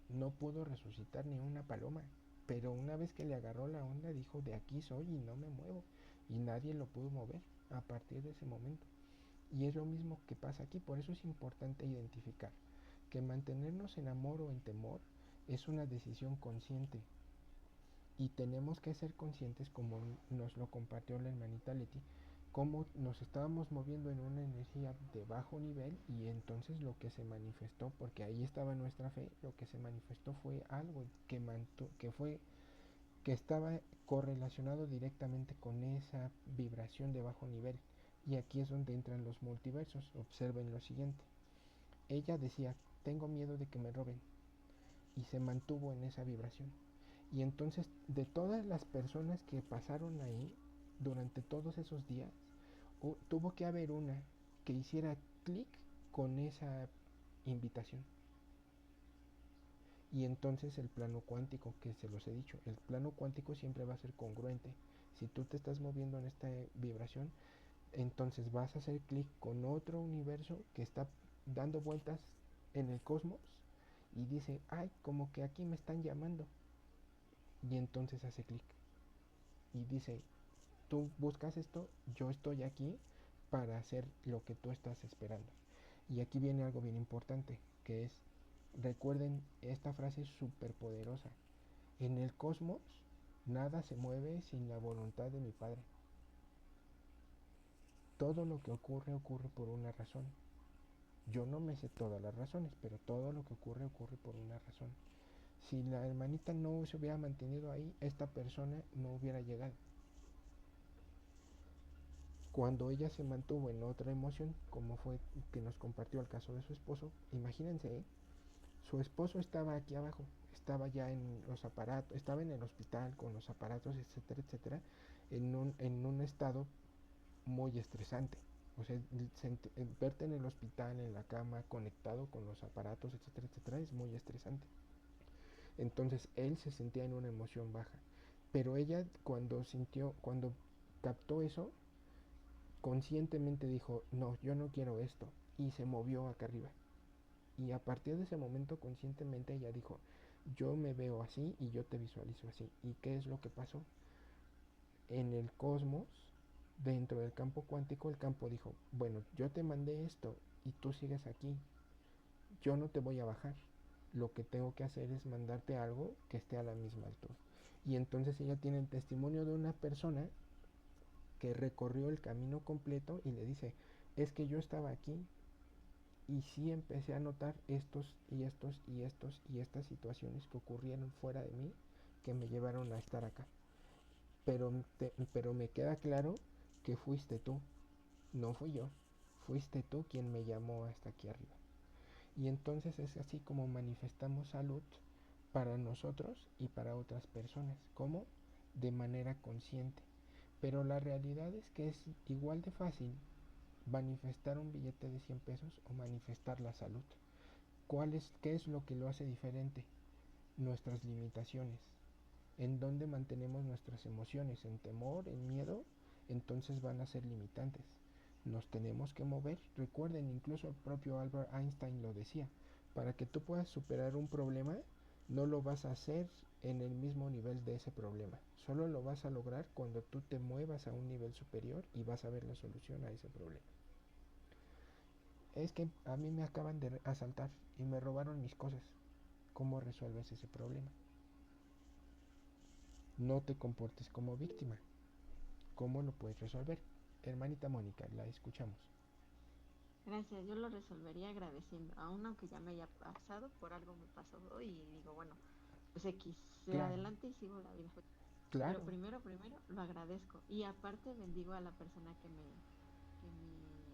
no pudo resucitar ni una paloma, pero una vez que le agarró la onda dijo, de aquí soy y no me muevo, y nadie lo pudo mover a partir de ese momento. Y es lo mismo que pasa aquí, por eso es importante identificar que mantenernos en amor o en temor es una decisión consciente, y tenemos que ser conscientes, como nos lo compartió la hermanita Leti, cómo nos estábamos moviendo en una energía de bajo nivel, y entonces lo que se manifestó, porque ahí estaba nuestra fe, lo que se manifestó fue algo que estaba correlacionado directamente con esa vibración de bajo nivel. Y aquí es donde entran los multiversos. Observen lo siguiente. Ella decía, tengo miedo de que me roben, y se mantuvo en esa vibración. Y entonces, de todas las personas que pasaron ahí durante todos esos días, tuvo que haber una que hiciera clic con esa invitación. Y entonces el plano cuántico, que se los he dicho, el plano cuántico siempre va a ser congruente. Si tú te estás moviendo en esta vibración, entonces vas a hacer clic con otro universo que está dando vueltas en el cosmos y dice, ay, como que aquí me están llamando. Y entonces hace clic y dice, tú buscas esto, yo estoy aquí para hacer lo que tú estás esperando. Y aquí viene algo bien importante, que es, recuerden esta frase súper poderosa, en el cosmos nada se mueve sin la voluntad de mi Padre. Todo lo que ocurre ocurre por una razón. Yo no me sé todas las razones, pero todo lo que ocurre ocurre por una razón. Si la hermanita no se hubiera mantenido ahí, esta persona no hubiera llegado. Cuando ella se mantuvo en otra emoción, como fue que nos compartió el caso de su esposo, imagínense, su esposo estaba aquí abajo, estaba ya en los aparatos, estaba en el hospital con los aparatos, etcétera, etcétera, en un estado muy estresante. O sea, verte en el hospital, en la cama, conectado con los aparatos, etcétera, etcétera, es muy estresante. Entonces él se sentía en una emoción baja. Pero ella cuando captó eso, conscientemente dijo, no, yo no quiero esto. Y se movió acá arriba. Y a partir de ese momento, conscientemente ella dijo, yo me veo así y yo te visualizo así. ¿Y qué es lo que pasó? En el cosmos, dentro del campo cuántico, el campo dijo, bueno, yo te mandé esto y tú sigues aquí. Yo no te voy a bajar. Lo que tengo que hacer es mandarte algo que esté a la misma altura. Y entonces ella tiene el testimonio de una persona que recorrió el camino completo y le dice, es que yo estaba aquí y sí empecé a notar estos y estos y estos y estas situaciones que ocurrieron fuera de mí que me llevaron a estar acá. Pero me queda claro que fuiste tú, no fui yo. Fuiste tú quien me llamó hasta aquí arriba. Y entonces es así como manifestamos salud para nosotros y para otras personas. ¿Cómo? De manera consciente. Pero la realidad es que es igual de fácil manifestar un billete de 100 pesos o manifestar la salud. ¿Qué es lo que lo hace diferente? Nuestras limitaciones. En donde mantenemos nuestras emociones, en temor, en miedo, entonces van a ser limitantes. Nos tenemos que mover. Recuerden, incluso el propio Albert Einstein lo decía, para que tú puedas superar un problema, no lo vas a hacer en el mismo nivel de ese problema. Solo lo vas a lograr cuando tú te muevas a un nivel superior y vas a ver la solución a ese problema. Es que a mí me acaban de asaltar y me robaron mis cosas. ¿Cómo resuelves ese problema? No te comportes como víctima. ¿Cómo lo puedes resolver? Hermanita Mónica, la escuchamos. Gracias, yo lo resolvería agradeciendo, aun aunque ya me haya pasado, por algo me pasó hoy y digo, bueno, pues X, de Claro, adelante y sigo la vida. Pero claro, primero lo agradezco y aparte bendigo a la persona que me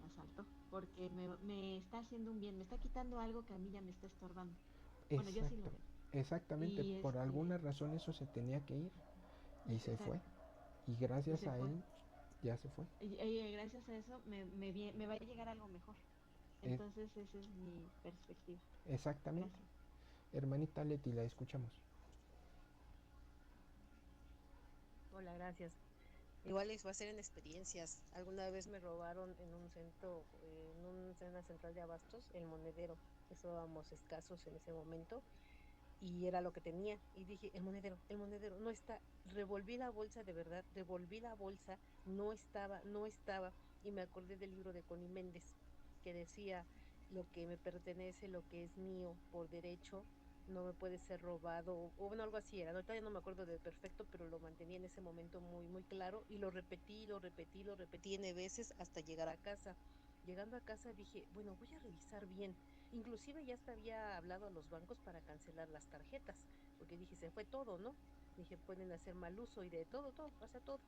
asaltó, porque me está haciendo un bien, me está quitando algo que a mí ya me está estorbando. Bueno, yo así lo exacto. veo. Exactamente, Y por alguna razón eso se tenía que ir y se fue. exacto, Y y gracias se a fue. él ya se fue. Y gracias a eso me va a llegar algo mejor. Es- Entonces esa es mi perspectiva. exactamente. Gracias. Hermanita Leti, la escuchamos. Hola, gracias. Igual les va a ser en experiencias. Alguna vez me robaron en un centro, en una central de abastos, el monedero. Estábamos escasos en ese momento y era lo que tenía. Y dije, el monedero, no está. Revolví la bolsa, de verdad, revolví la bolsa, no estaba. Y me acordé del libro de Connie Méndez, que decía, lo que me pertenece, lo que es mío por derecho, no me puede ser robado, o bueno, algo así era. No, todavía no me acuerdo de perfecto, pero lo mantenía en ese momento muy, muy claro y lo repetí, lo repetí, lo repetí N veces hasta llegar a casa. Llegando a casa dije, bueno, voy a revisar bien. Inclusive ya hasta había hablado a los bancos para cancelar las tarjetas, porque dije, se fue todo, ¿no? Dije, pueden hacer mal uso y de todo, todo, pasa todo.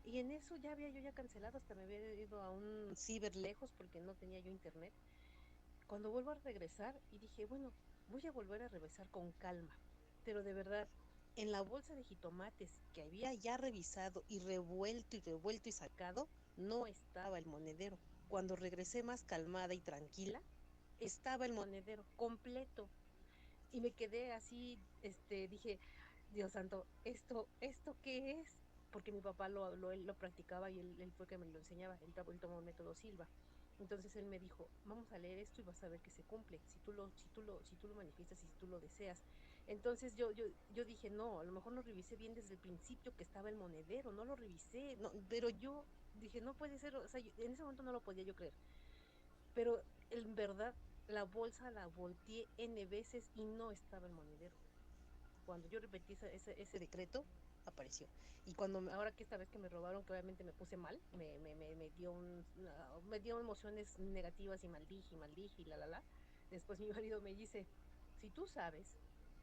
Y en eso ya había yo ya cancelado, hasta me había ido a un ciber lejos porque no tenía yo internet. Cuando vuelvo a regresar y dije, bueno, voy a volver a revisar con calma, pero de verdad, en la bolsa de jitomates que había ya revisado y revuelto y sacado, no estaba el monedero. Cuando regresé más calmada y tranquila, estaba el monedero completo y me quedé así, dije, Dios santo, ¿esto qué es? Porque mi papá él lo practicaba y él fue que me lo enseñaba, él tomó el método Silva. Entonces él me dijo, vamos a leer esto y vas a ver que se cumple, si tú lo manifiestas y si tú lo deseas. Entonces yo dije, no, a lo mejor no revisé bien desde el principio que estaba el monedero, no lo revisé, no, pero yo dije, no puede ser, o sea, en ese momento no lo podía yo creer. Pero en verdad, la bolsa la volteé N veces y no estaba el monedero. Cuando yo repetí ese decreto, apareció. Y ahora que esta vez que me robaron, que obviamente me puse mal, me dio me dio emociones negativas y maldije y la. Después mi marido me dice, si tú sabes,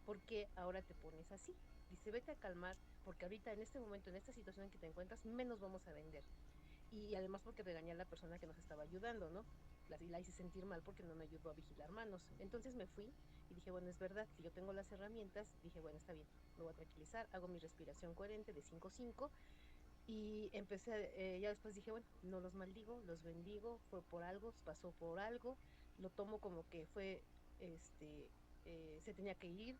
¿por qué ahora te pones así? Dice, vete a calmar, porque ahorita en este momento, en esta situación en que te encuentras, menos vamos a vender. Y además porque regañé a la persona que nos estaba ayudando, ¿no? La hice sentir mal porque no me ayudó a vigilar manos. Entonces me fui y dije, bueno, es verdad, si yo tengo las herramientas, dije, bueno, está bien, me voy a tranquilizar, hago mi respiración coherente de 5-5 y empecé, ya después dije, bueno, no los maldigo, los bendigo, fue por algo, pasó por algo, lo tomo como que fue, este, se tenía que ir,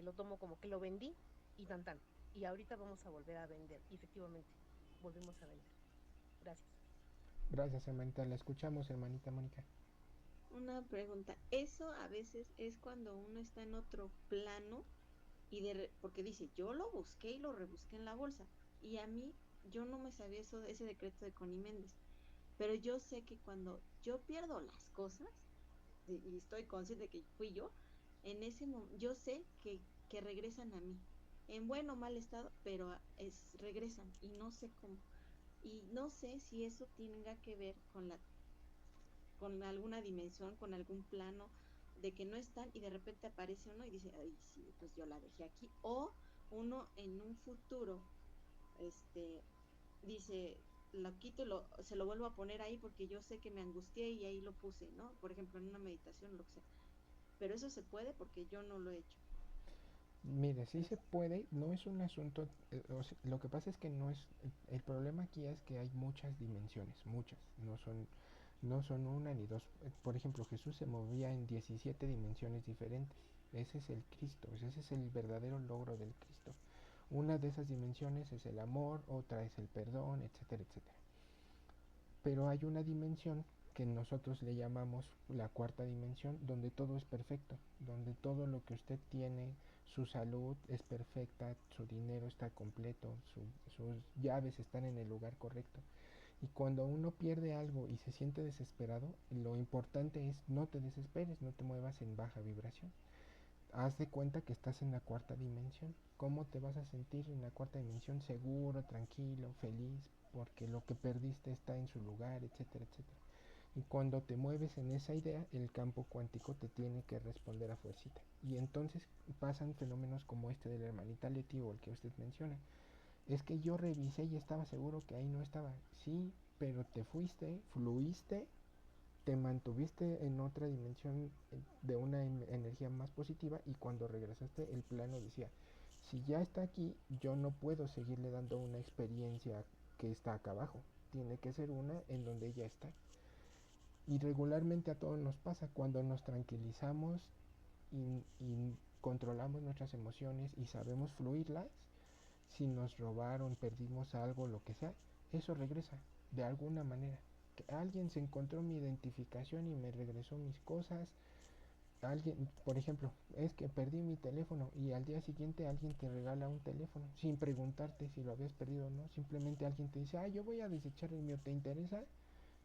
lo tomo como que lo vendí y tan tan. Y ahorita vamos a volver a vender, y efectivamente, volvimos a vender. Gracias. Gracias, hermanita. La escuchamos, hermanita Mónica. Una pregunta, eso a veces es cuando uno está en otro plano porque dice, yo lo busqué y lo rebusqué en la bolsa. Y a mí, yo no me sabía ese decreto de Connie Méndez. Pero yo sé que cuando yo pierdo las cosas, y estoy consciente de que fui yo, en ese momento, yo sé que regresan a mí, en buen o mal estado, pero regresan y no sé cómo. Y no sé si eso tenga que ver con alguna dimensión, con algún plano de que no están y de repente aparece uno y dice, ay, sí, pues yo la dejé aquí. O uno en un futuro, este, dice, lo quito y se lo vuelvo a poner ahí porque yo sé que me angustié y ahí lo puse, ¿no? Por ejemplo, en una meditación, lo que sea. Pero eso se puede porque yo no lo he hecho. Mire, sí se Gracias. puede, no es un asunto, lo que pasa es que no es, el problema aquí es que hay muchas dimensiones, muchas, no son una ni dos. Por ejemplo, Jesús se movía en 17 dimensiones diferentes. Ese es el Cristo, ese es el verdadero logro del Cristo. Una de esas dimensiones es el amor, otra es el perdón, etcétera, etcétera. Pero hay una dimensión que nosotros le llamamos la cuarta dimensión, donde todo es perfecto, donde todo lo que usted tiene, su salud es perfecta, su dinero está completo, sus llaves están en el lugar correcto. Y cuando uno pierde algo y se siente desesperado, lo importante es no te desesperes, no te muevas en baja vibración. Haz de cuenta que estás en la cuarta dimensión. ¿Cómo te vas a sentir en la cuarta dimensión? Seguro, tranquilo, feliz, porque lo que perdiste está en su lugar, etcétera, etcétera. Y cuando te mueves en esa idea, el campo cuántico te tiene que responder a fuercita. Y entonces pasan fenómenos como este de la hermanita Leti o el que usted menciona. Es que yo revisé y estaba seguro que ahí no estaba. Sí, pero te fuiste, fluiste, te mantuviste en otra dimensión de una energía más positiva y cuando regresaste el plano decía, si ya está aquí, yo no puedo seguirle dando una experiencia que está acá abajo, tiene que ser una en donde ella está. Y regularmente a todos nos pasa cuando nos tranquilizamos y controlamos nuestras emociones y sabemos fluirlas, si nos robaron, perdimos algo, lo que sea, eso regresa de alguna manera. Que alguien se encontró mi identificación y me regresó mis cosas. Alguien, por ejemplo, es que perdí mi teléfono y al día siguiente alguien te regala un teléfono sin preguntarte si lo habías perdido o no. Simplemente alguien te dice, ah, yo voy a desechar el mío, ¿te interesa?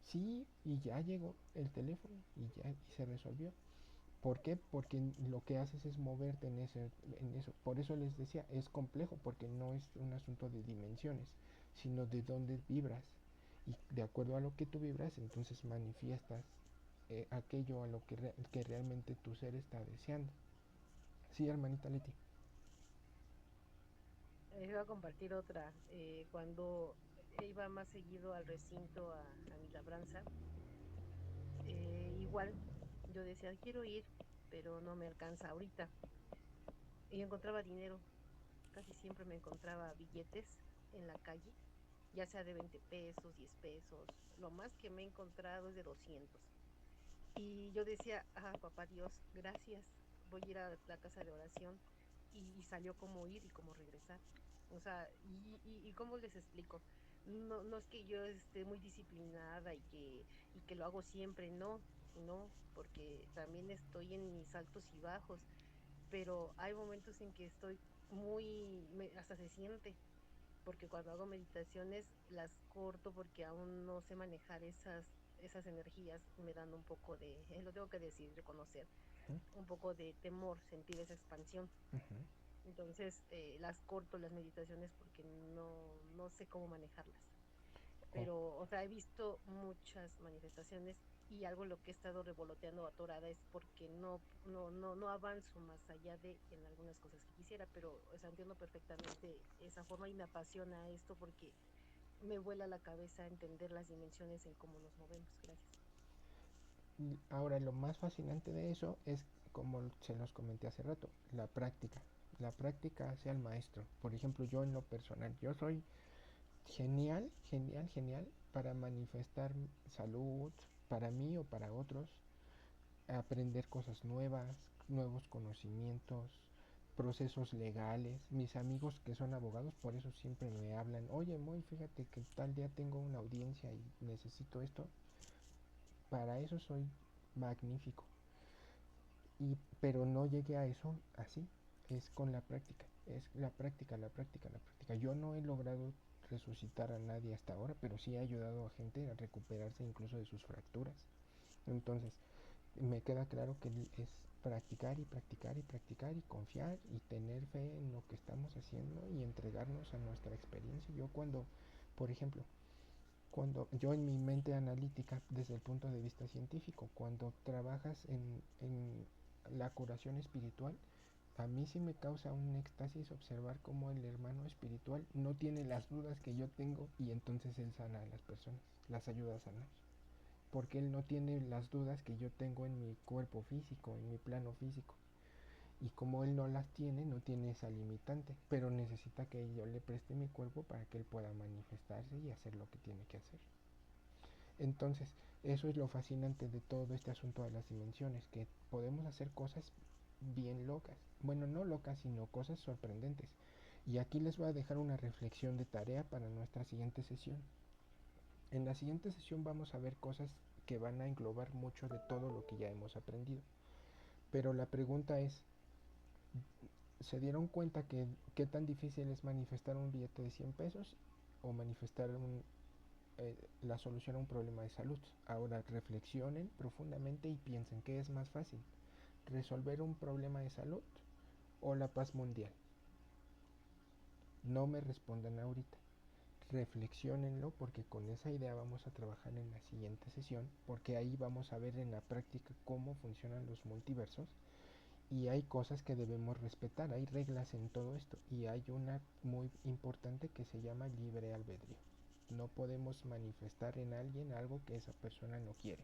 Sí, y ya llegó el teléfono y ya y se resolvió. ¿Por qué? Porque lo que haces es moverte en eso. Por eso les decía, es complejo, porque no es un asunto de dimensiones, sino de dónde vibras. Y de acuerdo a lo que tú vibras, entonces manifiestas aquello a lo que realmente tu ser está deseando. Sí, hermanita Leti. Voy a compartir otra. Cuando iba más seguido al recinto a mi labranza, igual yo decía, quiero ir, pero no me alcanza ahorita. Y encontraba dinero, casi siempre me encontraba billetes en la calle, ya sea de 20 pesos, 10 pesos. Lo más que me he encontrado es de 200. Y yo decía, ah, papá Dios, gracias, voy a ir a la casa de oración. Y salió como ir y como regresar. O sea, y ¿cómo les explico? No, no es que yo esté muy disciplinada y que lo hago siempre, no, no, porque también estoy en mis altos y bajos, pero hay momentos en que estoy hasta se siente, porque cuando hago meditaciones las corto porque aún no sé manejar esas energías, me dan un poco de, lo tengo que decir, reconocer, Uh -huh. un poco de temor, sentir esa expansión. Uh -huh. Entonces las corto las meditaciones porque no sé cómo manejarlas. Oh. Pero, o sea, he visto muchas manifestaciones y algo lo que he estado revoloteando atorada es porque no avanzo más allá de en algunas cosas que quisiera, pero o sea, entiendo perfectamente esa forma y me apasiona esto porque me vuela la cabeza entender las dimensiones en cómo nos movemos. Gracias. Ahora, lo más fascinante de eso es, como se los comenté hace rato, la práctica. La práctica hace al maestro. Por ejemplo, yo en lo personal, yo soy genial, genial, genial para manifestar salud para mí o para otros, aprender cosas nuevas, nuevos conocimientos, procesos legales. Mis amigos que son abogados, por eso siempre me hablan, oye, Moy, fíjate que tal día tengo una audiencia y necesito esto. Para eso soy magnífico. Pero no llegué a eso así, es con la práctica, es la práctica, la práctica, la práctica. Yo no he logrado resucitar a nadie hasta ahora, pero sí he ayudado a gente a recuperarse incluso de sus fracturas. Entonces, me queda claro que es practicar y practicar y practicar y confiar y tener fe en lo que estamos haciendo y entregarnos a nuestra experiencia. Yo cuando, por ejemplo, cuando yo en mi mente analítica desde el punto de vista científico, cuando trabajas en la curación espiritual, a mí sí me causa un éxtasis observar cómo el hermano espiritual no tiene las dudas que yo tengo y entonces él sana a las personas, las ayuda a sanar. Porque él no tiene las dudas que yo tengo en mi cuerpo físico, en mi plano físico. Y como él no las tiene, no tiene esa limitante, pero necesita que yo le preste mi cuerpo para que él pueda manifestarse y hacer lo que tiene que hacer. Entonces, eso es lo fascinante de todo este asunto de las dimensiones, que podemos hacer cosas bien locas. Bueno, no locas, sino cosas sorprendentes. Y aquí les voy a dejar una reflexión de tarea para nuestra siguiente sesión. En la siguiente sesión vamos a ver cosas que van a englobar mucho de todo lo que ya hemos aprendido. Pero la pregunta es, ¿se dieron cuenta que qué tan difícil es manifestar un billete de 100 pesos o manifestar la solución a un problema de salud? Ahora reflexionen profundamente y piensen qué es más fácil, resolver un problema de salud o la paz mundial. No me respondan ahorita, reflexionenlo porque con esa idea vamos a trabajar en la siguiente sesión, porque ahí vamos a ver en la práctica cómo funcionan los multiversos y hay cosas que debemos respetar, hay reglas en todo esto y hay una muy importante que se llama libre albedrío. No podemos manifestar en alguien algo que esa persona no quiere.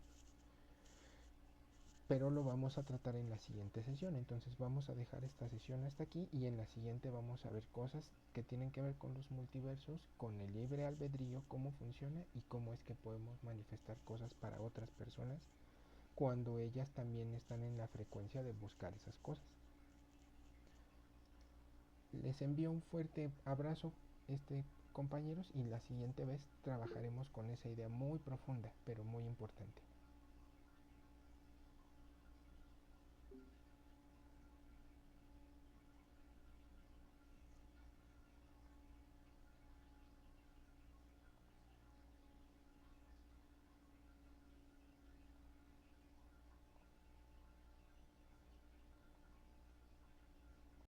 pero lo vamos a tratar en la siguiente sesión. Entonces vamos a dejar esta sesión hasta aquí y en la siguiente vamos a ver cosas que tienen que ver con los multiversos, con el libre albedrío, cómo funciona y cómo es que podemos manifestar cosas para otras personas cuando ellas también están en la frecuencia de buscar esas cosas. Les envío un fuerte abrazo, compañeros, y la siguiente vez trabajaremos con esa idea muy profunda, pero muy importante.